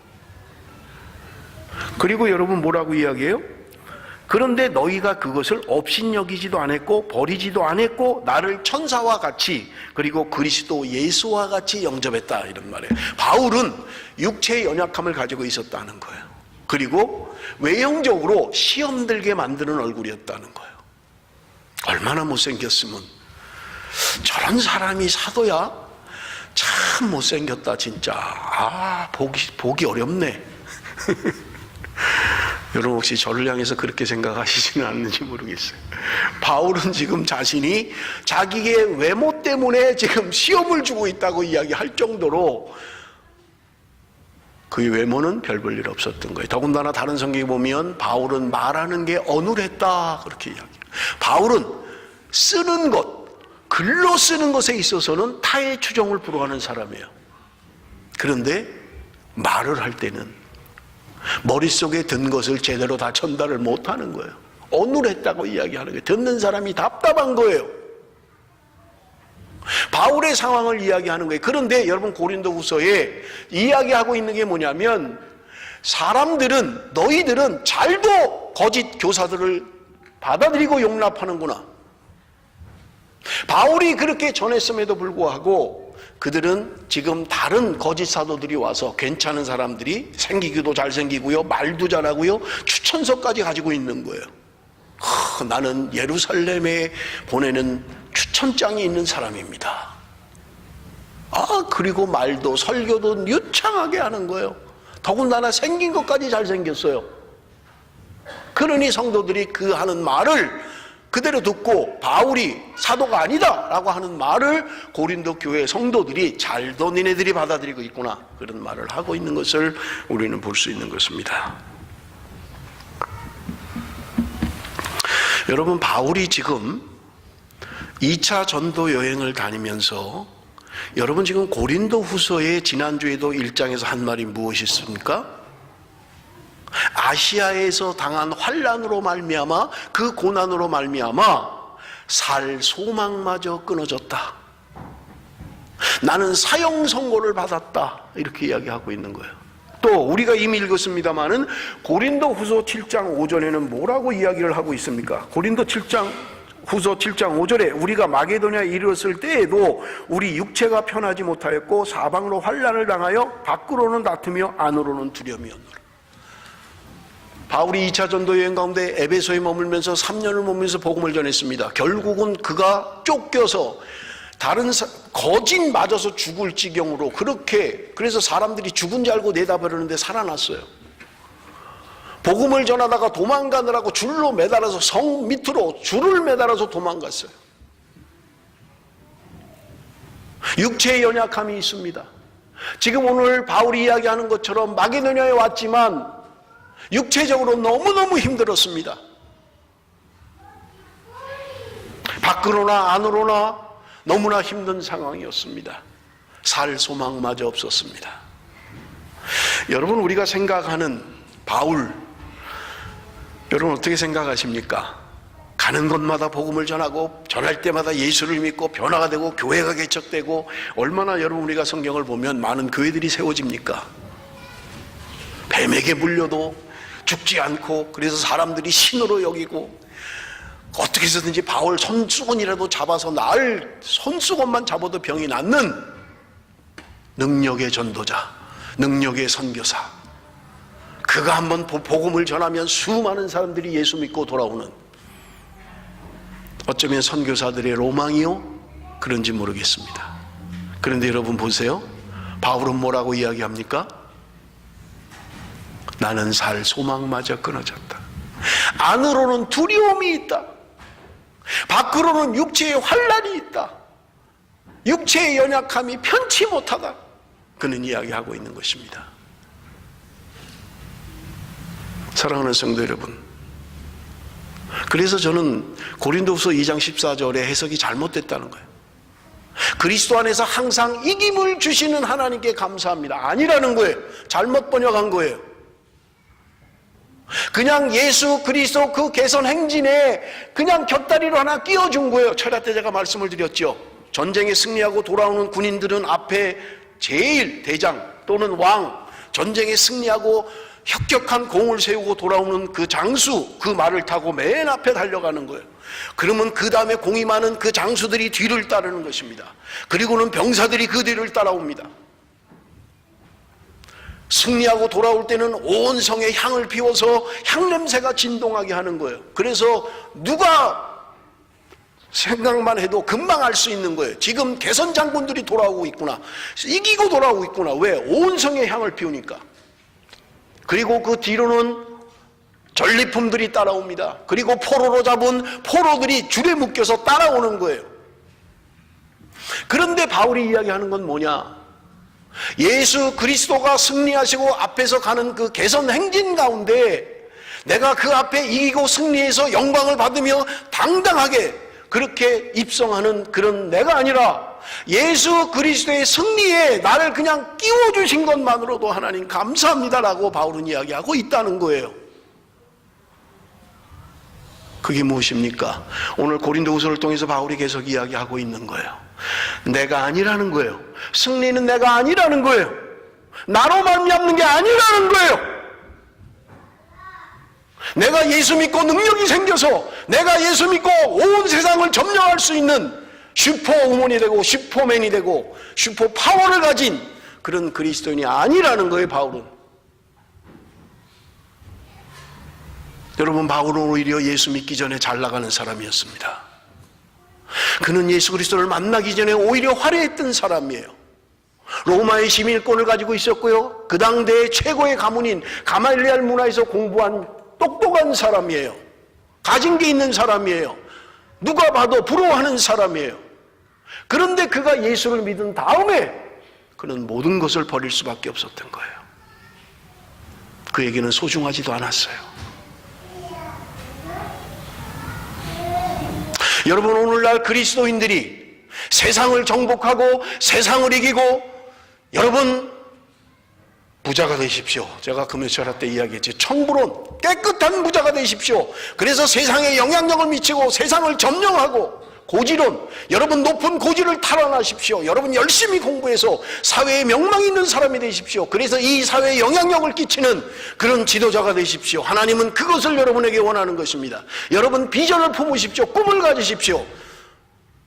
A: 그리고 여러분 뭐라고 이야기해요? 그런데 너희가 그것을 업신여기지도 않았고 버리지도 않았고 나를 천사와 같이 그리고 그리스도 예수와 같이 영접했다, 이런 말이에요. 바울은 육체의 연약함을 가지고 있었다는 거예요. 그리고 외형적으로 시험 들게 만드는 얼굴이었다는 거예요. 얼마나 못생겼으면, 저런 사람이 사도야? 참 못생겼다 진짜. 보기 어렵네. 여러분 혹시 저를 향해서 그렇게 생각하시지는 않는지 모르겠어요. 바울은 지금 자신이 자기의 외모 때문에 지금 시험을 주고 있다고 이야기할 정도로 그의 외모는 별 볼 일 없었던 거예요. 더군다나 다른 성경에 보면 바울은 말하는 게 어눌했다, 그렇게 이야기해요. 바울은 쓰는 것, 글로 쓰는 것에 있어서는 타의 추종을 불허하는 사람이에요. 그런데 말을 할 때는 머릿속에 든 것을 제대로 다 전달을 못하는 거예요. 어눌했다고 이야기하는 거예요. 듣는 사람이 답답한 거예요. 바울의 상황을 이야기하는 거예요. 그런데 여러분, 고린도후서에 이야기하고 있는 게 뭐냐면, 사람들은, 너희들은 잘도 거짓 교사들을 받아들이고 용납하는구나. 바울이 그렇게 전했음에도 불구하고 그들은 지금 다른 거짓 사도들이 와서, 괜찮은 사람들이, 생기기도 잘생기고요, 말도 잘하고요, 추천서까지 가지고 있는 거예요. 나는 예루살렘에 보내는 추천장이 있는 사람입니다. 그리고 말도 설교도 유창하게 하는 거예요. 더군다나 생긴 것까지 잘생겼어요. 그러니 성도들이 그 하는 말을 그대로 듣고 바울이 사도가 아니다 라고 하는 말을 고린도 교회 성도들이 잘도 니네들이 받아들이고 있구나, 그런 말을 하고 있는 것을 우리는 볼 수 있는 것입니다. 여러분, 바울이 지금 2차 전도 여행을 다니면서, 여러분 지금 고린도 후서의 지난주에도 1장에서 한 말이 무엇이 있습니까? 아시아에서 당한 환난으로 말미암아, 그 고난으로 말미암아 살 소망마저 끊어졌다. 나는 사형 선고를 받았다, 이렇게 이야기하고 있는 거예요. 또 우리가 이미 읽었습니다마는 고린도 후서 7장 5절에는 뭐라고 이야기를 하고 있습니까? 고린도 후서 7장 5절에 우리가 마게도냐에 이르렀을 때에도 우리 육체가 편하지 못하였고 사방으로 환난을 당하여 밖으로는 다투며 안으로는 두려움이었노라. 바울이 2차 전도 여행 가운데 에베소에 머물면서 3년을 머물면서 복음을 전했습니다. 결국은 그가 쫓겨서 다른 거짓 맞아서 죽을 지경으로, 그래서 사람들이 죽은 줄 알고 내다버리는데 살아났어요. 복음을 전하다가 도망가느라고 줄로 매달아서 성 밑으로 줄을 매달아서 도망갔어요. 육체의 연약함이 있습니다. 지금 오늘 바울이 이야기하는 것처럼 마게도냐에 왔지만 육체적으로 너무너무 힘들었습니다. 밖으로나 안으로나 너무나 힘든 상황이었습니다. 살 소망마저 없었습니다. 여러분, 우리가 생각하는 바울, 여러분 어떻게 생각하십니까? 가는 곳마다 복음을 전하고 전할 때마다 예수를 믿고 변화가 되고 교회가 개척되고, 얼마나 여러분 우리가 성경을 보면 많은 교회들이 세워집니까? 뱀에게 물려도 죽지 않고, 그래서 사람들이 신으로 여기고, 어떻게 해서든지 바울 손수건이라도 잡아서 손수건만 잡아도 병이 낫는 능력의 전도자, 능력의 선교사. 그가 한번 복음을 전하면 수많은 사람들이 예수 믿고 돌아오는, 어쩌면 선교사들의 로망이요? 그런지 모르겠습니다. 그런데 여러분 보세요. 바울은 뭐라고 이야기합니까? 나는 살 소망마저 끊어졌다. 안으로는 두려움이 있다. 밖으로는 육체의 환난이 있다. 육체의 연약함이 편치 못하다. 그는 이야기하고 있는 것입니다. 사랑하는 성도 여러분, 그래서 저는 고린도후서 2장 14절에 해석이 잘못됐다는 거예요. 그리스도 안에서 항상 이김을 주시는 하나님께 감사합니다. 아니라는 거예요. 잘못 번역한 거예요. 그냥 예수 그리스도 그 개선 행진에 그냥 곁다리로 하나 끼워준 거예요. 철야 때 제가 말씀을 드렸죠. 전쟁에 승리하고 돌아오는 군인들은 앞에 제일 대장 또는 왕, 전쟁에 승리하고 혁혁한 공을 세우고 돌아오는 그 장수, 그 말을 타고 맨 앞에 달려가는 거예요. 그러면 그 다음에 공이 많은 그 장수들이 뒤를 따르는 것입니다. 그리고는 병사들이 그 뒤를 따라옵니다. 승리하고 돌아올 때는 온 성에 향을 피워서 향냄새가 진동하게 하는 거예요. 그래서 누가 생각만 해도 금방 알 수 있는 거예요. 지금 개선 장군들이 돌아오고 있구나. 이기고 돌아오고 있구나. 왜? 온 성에 향을 피우니까. 그리고 그 뒤로는 전리품들이 따라옵니다. 그리고 포로로 잡은 포로들이 줄에 묶여서 따라오는 거예요. 그런데 바울이 이야기하는 건 뭐냐? 예수 그리스도가 승리하시고 앞에서 가는 그 개선 행진 가운데 내가 그 앞에 이기고 승리해서 영광을 받으며 당당하게 그렇게 입성하는 그런 내가 아니라 예수 그리스도의 승리에 나를 그냥 끼워주신 것만으로도 하나님 감사합니다라고 바울은 이야기하고 있다는 거예요. 그게 무엇입니까? 오늘 고린도후서를 통해서 바울이 계속 이야기하고 있는 거예요. 내가 아니라는 거예요. 승리는 내가 아니라는 거예요. 나로 말미암는 게 아니라는 거예요. 내가 예수 믿고 능력이 생겨서 내가 예수 믿고 온 세상을 점령할 수 있는 슈퍼우먼이 되고 슈퍼맨이 되고 슈퍼파워를 가진 그런 그리스도인이 아니라는 거예요. 바울은. 여러분, 바울은 오히려 예수 믿기 전에 잘 나가는 사람이었습니다. 그는 예수 그리스도를 만나기 전에 오히려 화려했던 사람이에요. 로마의 시민권을 가지고 있었고요, 그 당대의 최고의 가문인 가말리알 문화에서 공부한 똑똑한 사람이에요. 가진 게 있는 사람이에요. 누가 봐도 부러워하는 사람이에요. 그런데 그가 예수를 믿은 다음에 그는 모든 것을 버릴 수밖에 없었던 거예요. 그에게는 소중하지도 않았어요. 여러분, 오늘날 그리스도인들이 세상을 정복하고 세상을 이기고, 여러분 부자가 되십시오. 제가 금요철 때 이야기했죠. 청부론 깨끗한 부자가 되십시오. 그래서 세상에 영향력을 미치고 세상을 점령하고, 고지론, 여러분 높은 고지를 탈환하십시오. 여러분 열심히 공부해서 사회에 명망 있는 사람이 되십시오. 그래서 이 사회에 영향력을 끼치는 그런 지도자가 되십시오. 하나님은 그것을 여러분에게 원하는 것입니다. 여러분 비전을 품으십시오. 꿈을 가지십시오.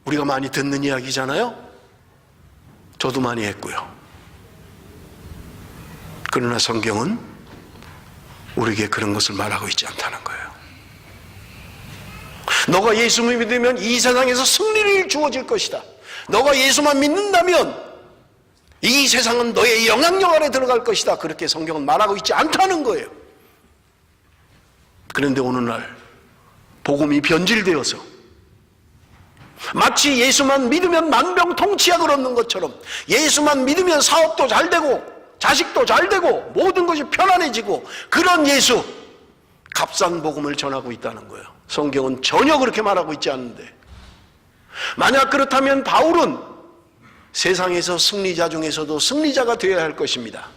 A: 우리가 많이 듣는 이야기잖아요. 저도 많이 했고요. 그러나 성경은 우리에게 그런 것을 말하고 있지 않다는 거예요. 너가 예수를 믿으면 이 세상에서 승리를 주어질 것이다. 너가 예수만 믿는다면 이 세상은 너의 영향력 안에 들어갈 것이다. 그렇게 성경은 말하고 있지 않다는 거예요. 그런데 오늘날 복음이 변질되어서 마치 예수만 믿으면 만병통치약을 얻는 것처럼, 예수만 믿으면 사업도 잘 되고 자식도 잘 되고 모든 것이 편안해지고, 그런 예수, 값싼 복음을 전하고 있다는 거예요. 성경은 전혀 그렇게 말하고 있지 않는데, 만약 그렇다면 바울은 세상에서 승리자 중에서도 승리자가 되어야 할 것입니다.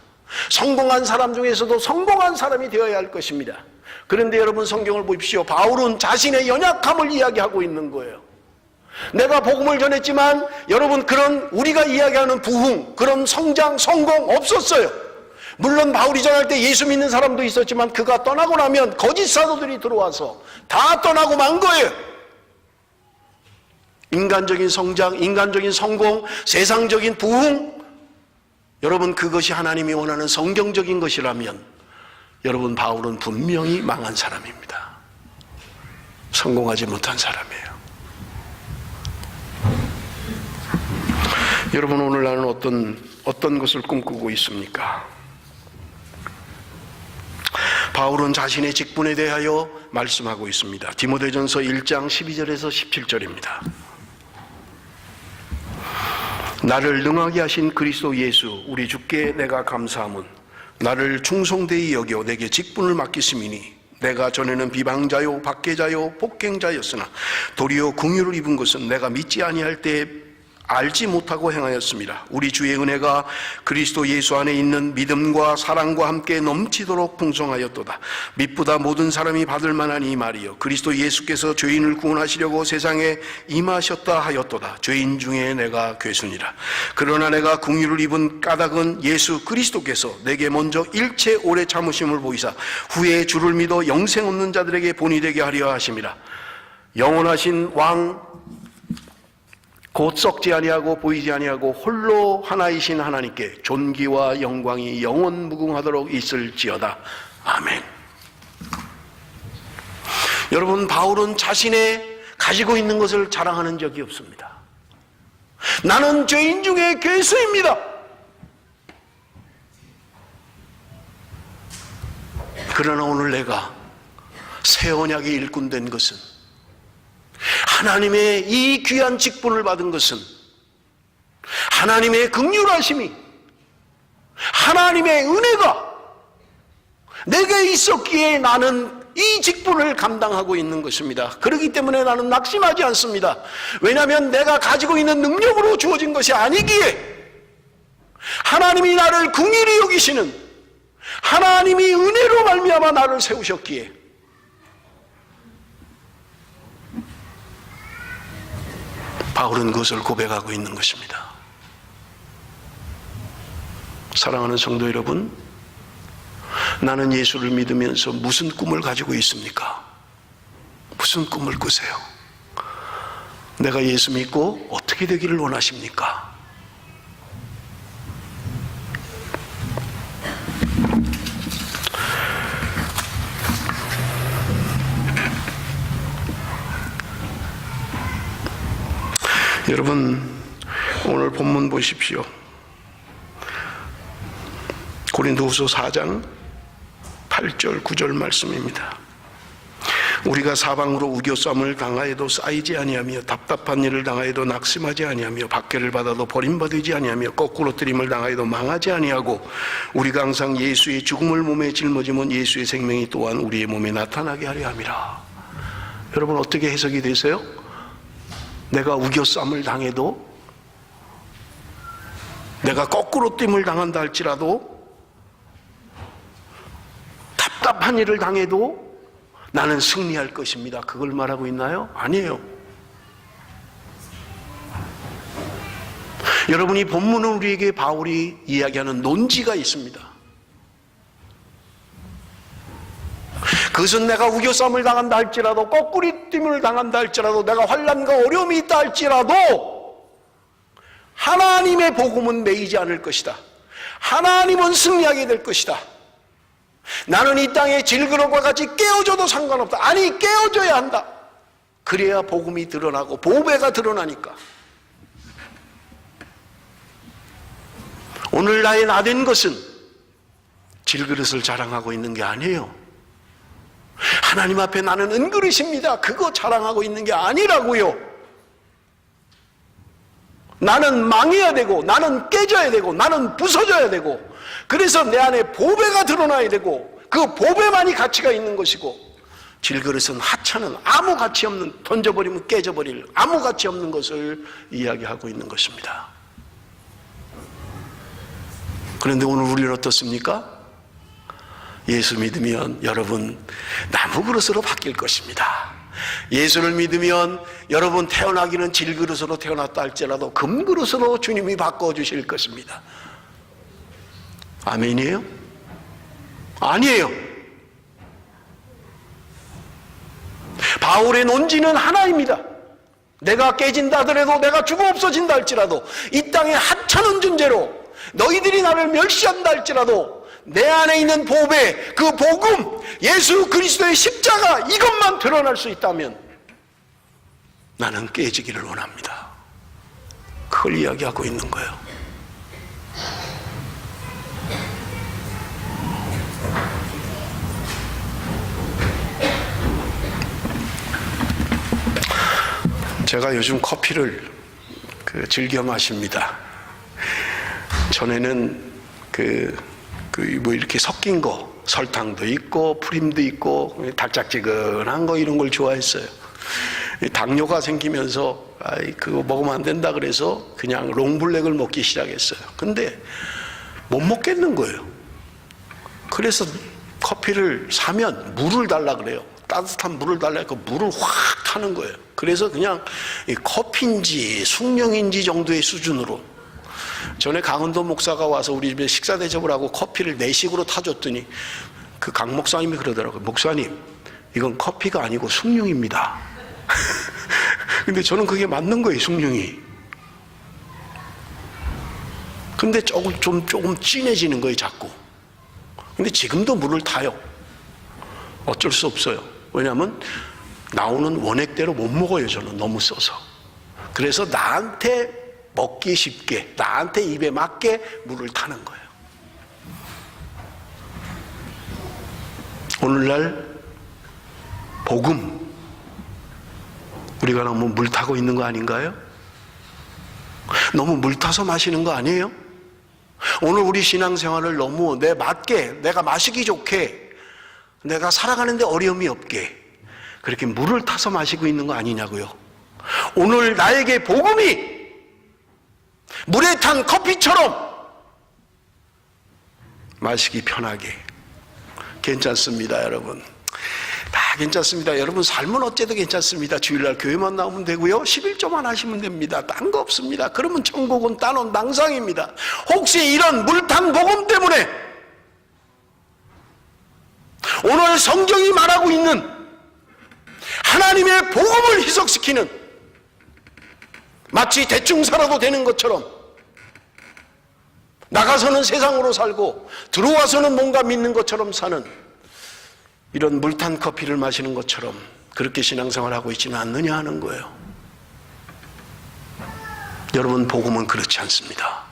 A: 성공한 사람 중에서도 성공한 사람이 되어야 할 것입니다. 그런데 여러분 성경을 보십시오. 바울은 자신의 연약함을 이야기하고 있는 거예요. 내가 복음을 전했지만 여러분, 그런 우리가 이야기하는 부흥, 그런 성장, 성공 없었어요. 물론 바울이 전할 때 예수 믿는 사람도 있었지만 그가 떠나고 나면 거짓 사도들이 들어와서 다 떠나고 만 거예요. 인간적인 성장, 인간적인 성공, 세상적인 부흥, 여러분 그것이 하나님이 원하는 성경적인 것이라면 여러분 바울은 분명히 망한 사람입니다. 성공하지 못한 사람이에요. 여러분 오늘 나는 어떤 것을 꿈꾸고 있습니까? 바울은 자신의 직분에 대하여 말씀하고 있습니다. 디모데전서 1장 12절에서 17절입니다. 나를 능하게 하신 그리스도 예수 우리 주께 내가 감사함은 나를 충성되이 여겨 내게 직분을 맡기심이니 내가 전에는 비방자요 박해자요 폭행자였으나 도리어 긍휼을 입은 것은 내가 믿지 아니할 때에 알지 못하고 행하였습니다. 우리 주의 은혜가 그리스도 예수 안에 있는 믿음과 사랑과 함께 넘치도록 풍성하였도다. mit보다 모든 사람이 받을 만한 이 말이요 그리스도 예수께서 죄인을 구원하시려고 세상에 임하셨다 하였도다. 죄인 중에 내가 괴순이라. 그러나 내가 긍휼을 입은 까닭은 예수 그리스도께서 내게 먼저 일체 오래 참으심을 보이사 후에 주를 믿어 영생 없는 자들에게 본이 되게 하려 하심이라. 영원하신 왕 곧 썩지 아니하고 보이지 아니하고 홀로 하나이신 하나님께 존귀와 영광이 영원 무궁하도록 있을지어다. 아멘. 여러분 바울은 자신의 가지고 있는 것을 자랑하는 적이 없습니다. 나는 죄인 중에 괴수입니다. 그러나 오늘 내가 새 언약의 일꾼 된 것은 하나님의 이 귀한 직분을 받은 것은 하나님의 긍휼하심이 하나님의 은혜가 내게 있었기에 나는 이 직분을 감당하고 있는 것입니다. 그렇기 때문에 나는 낙심하지 않습니다. 왜냐하면 내가 가지고 있는 능력으로 주어진 것이 아니기에 하나님이 나를 긍휼히 여기시는 하나님이 은혜로 말미암아 나를 세우셨기에 바울은 그것을 고백하고 있는 것입니다. 사랑하는 성도 여러분, 나는 예수를 믿으면서 무슨 꿈을 가지고 있습니까? 무슨 꿈을 꾸세요? 내가 예수 믿고 어떻게 되기를 원하십니까? 여러분 오늘 본문 보십시오. 고린도후서 4장 8절 9절 말씀입니다. 우리가 사방으로 우겨쌈을 당하여도 쌓이지 아니하며 답답한 일을 당하여도 낙심하지 아니하며 박해를 받아도 버림받지 아니하며 거꾸로 뜨림을 당하여도 망하지 아니하고 우리가 항상 예수의 죽음을 몸에 짊어지면 예수의 생명이 또한 우리의 몸에 나타나게 하려 함이라. 여러분 어떻게 해석이 되세요? 내가 우겨쌈을 당해도 내가 거꾸로 뜸을 당한다 할지라도 답답한 일을 당해도 나는 승리할 것입니다. 그걸 말하고 있나요? 아니에요. 여러분이 본문은 우리에게 바울이 이야기하는 논지가 있습니다. 그것은 내가 우겨쌈을 당한다 할지라도 거꾸리 뜸을 당한다 할지라도 내가 환난과 어려움이 있다 할지라도 하나님의 복음은 매이지 않을 것이다. 하나님은 승리하게 될 것이다. 나는 이 땅에 질그릇과 같이 깨어져도 상관없다. 아니 깨어져야 한다. 그래야 복음이 드러나고 보배가 드러나니까. 오늘 나의 나된 것은 질그릇을 자랑하고 있는 게 아니에요. 하나님 앞에 나는 은그릇입니다. 그거 자랑하고 있는 게 아니라고요. 나는 망해야 되고 나는 깨져야 되고 나는 부서져야 되고 그래서 내 안에 보배가 드러나야 되고 그 보배만이 가치가 있는 것이고 질그릇은 하찮은 아무 가치 없는 던져버리면 깨져버릴 아무 가치 없는 것을 이야기하고 있는 것입니다. 그런데 오늘 우리는 어떻습니까? 예수 믿으면 여러분 나무 그릇으로 바뀔 것입니다. 예수를 믿으면 여러분 태어나기는 질그릇으로 태어났다 할지라도 금그릇으로 주님이 바꿔주실 것입니다. 아멘이에요? 아니에요. 바울의 논지는 하나입니다. 내가 깨진다 하더라도, 내가 죽어 없어진다 할지라도, 이 땅에 하찮은 존재로 너희들이 나를 멸시한다 할지라도 내 안에 있는 보배, 그 복음, 예수 그리스도의 십자가, 이것만 드러날 수 있다면 나는 깨지기를 원합니다. 그걸 이야기하고 있는 거예요. 제가 요즘 커피를 즐겨 마십니다. 전에는 뭐 이렇게 섞인 거, 설탕도 있고 프림도 있고 달짝지근한 거 이런 걸 좋아했어요. 당뇨가 생기면서 그거 먹으면 안 된다 그래서 그냥 롱블랙을 먹기 시작했어요. 근데 못 먹겠는 거예요. 그래서 커피를 사면 물을 달라 그래요. 따뜻한 물을 달라니까 물을 확 타는 거예요. 그래서 그냥 커피인지 숭늉인지 정도의 수준으로. 전에 강은도 목사가 와서 우리 집에 식사 대접을 하고 커피를 내식으로 타줬더니 그 강 목사님이 그러더라고요. 목사님, 이건 커피가 아니고 숭늉입니다. 근데 저는 그게 맞는 거예요, 숭늉이. 근데 조금 진해지는 거예요, 자꾸. 근데 지금도 물을 타요. 어쩔 수 없어요. 왜냐하면 나오는 원액대로 못 먹어요, 저는 너무 써서. 그래서 나한테 먹기 쉽게, 나한테 입에 맞게 물을 타는 거예요. 오늘날 복음, 우리가 너무 물 타고 있는 거 아닌가요? 너무 물 타서 마시는 거 아니에요? 오늘 우리 신앙생활을 너무 내 맞게, 내가 마시기 좋게, 내가 살아가는데 어려움이 없게 그렇게 물을 타서 마시고 있는 거 아니냐고요. 오늘 나에게 복음이 물에 탄 커피처럼 마시기 편하게. 괜찮습니다, 여러분. 다 괜찮습니다. 여러분 삶은 어째도 괜찮습니다. 주일날 교회만 나오면 되고요, 11조만 하시면 됩니다. 딴 거 없습니다. 그러면 천국은 따놓은 낭상입니다. 혹시 이런 물탄 복음 때문에 오늘 성경이 말하고 있는 하나님의 복음을 희석시키는, 마치 대충 살아도 되는 것처럼, 나가서는 세상으로 살고 들어와서는 뭔가 믿는 것처럼 사는 이런 물탄 커피를 마시는 것처럼 그렇게 신앙생활하고 있지는 않느냐 하는 거예요. 여러분, 복음은 그렇지 않습니다.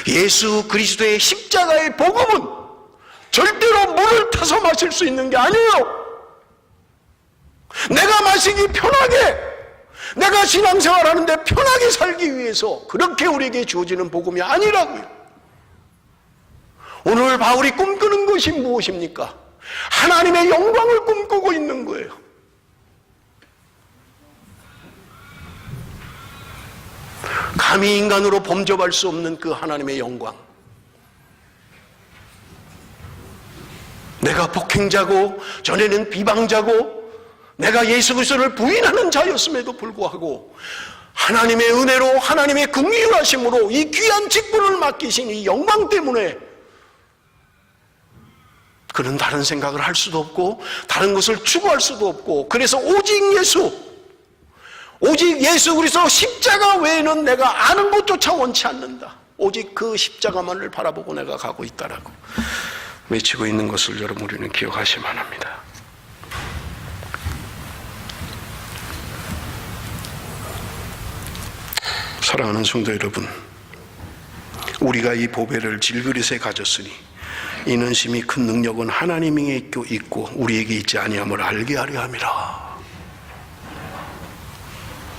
A: 예수 그리스도의 십자가의 복음은 절대로 물을 타서 마실 수 있는 게 아니에요. 내가 마시기 편하게, 내가 신앙생활 하는데 편하게 살기 위해서 그렇게 우리에게 주어지는 복음이 아니라고요. 오늘 바울이 꿈꾸는 것이 무엇입니까? 하나님의 영광을 꿈꾸고 있는 거예요. 감히 인간으로 범접할 수 없는 그 하나님의 영광. 내가 폭행자고 전에는 비방자고 내가 예수 그리스도를 부인하는 자였음에도 불구하고 하나님의 은혜로, 하나님의 긍휼하심으로 이 귀한 직분을 맡기신 이 영광 때문에 그는 다른 생각을 할 수도 없고 다른 것을 추구할 수도 없고, 그래서 오직 예수 그리스도 십자가 외에는 내가 아는 것조차 원치 않는다. 오직 그 십자가만을 바라보고 내가 가고 있다라고 외치고 있는 것을 여러분 우리는 기억하시면 합니다. 사랑하는 성도 여러분, 우리가 이 보배를 질그릇에 가졌으니 이는 심히 큰 능력은 하나님에게 있고 우리에게 있지 아니함을 알게 하려 함이라.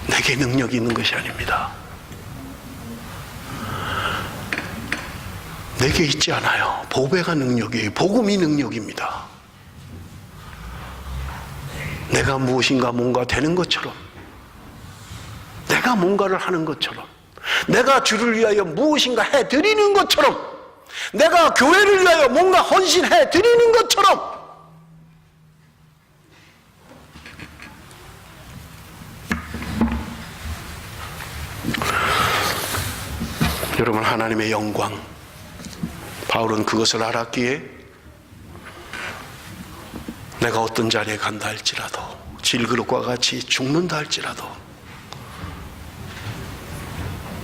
A: 내게 능력이 있는 것이 아닙니다. 내게 있지 않아요. 보배가 능력이에요. 복음이 능력입니다. 내가 무엇인가 뭔가 되는 것처럼, 내가 뭔가를 하는 것처럼, 내가 주를 위하여 무엇인가 해드리는 것처럼, 내가 교회를 위하여 뭔가 헌신해드리는 것처럼 여러분, 하나님의 영광, 바울은 그것을 알았기에 내가 어떤 자리에 간다 할지라도, 질그릇과 같이 죽는다 할지라도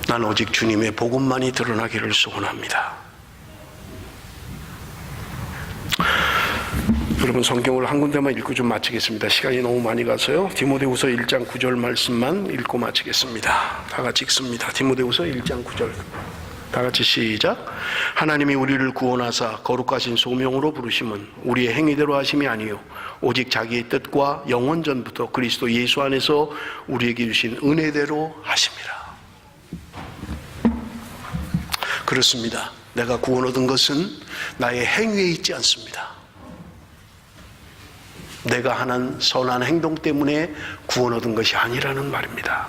A: 난 오직 주님의 복음만이 드러나기를 소원합니다. 여러분, 성경을 한 군데만 읽고 좀 마치겠습니다. 시간이 너무 많이 가서요. 디모데후서 1장 9절 말씀만 읽고 마치겠습니다. 다 같이 읽습니다. 디모데후서 1장 9절. 다 같이 시작. 하나님이 우리를 구원하사 거룩하신 소명으로 부르심은 우리의 행위대로 하심이 아니요 오직 자기의 뜻과 영원 전부터 그리스도 예수 안에서 우리에게 주신 은혜대로 하심이라. 그렇습니다. 내가 구원 얻은 것은 나의 행위에 있지 않습니다. 내가 하는 선한 행동 때문에 구원 얻은 것이 아니라는 말입니다.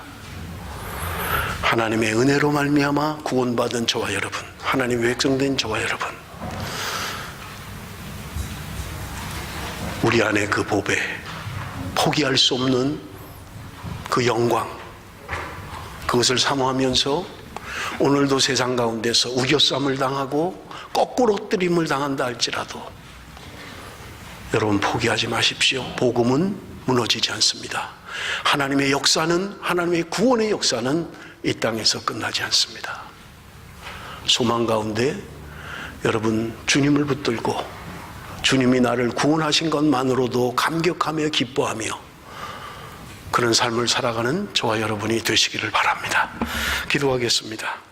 A: 하나님의 은혜로 말미암아 구원받은 저와 여러분, 하나님의 백성된 저와 여러분, 우리 안에 그 보배, 포기할 수 없는 그 영광, 그것을 사모하면서 오늘도 세상 가운데서 우겨쌈을 당하고 거꾸로 엎드림을 당한다 할지라도 여러분 포기하지 마십시오. 복음은 무너지지 않습니다. 하나님의 역사는, 하나님의 구원의 역사는 이 땅에서 끝나지 않습니다. 소망 가운데 여러분 주님을 붙들고 주님이 나를 구원하신 것만으로도 감격하며 기뻐하며 그런 삶을 살아가는 저와 여러분이 되시기를 바랍니다. 기도하겠습니다.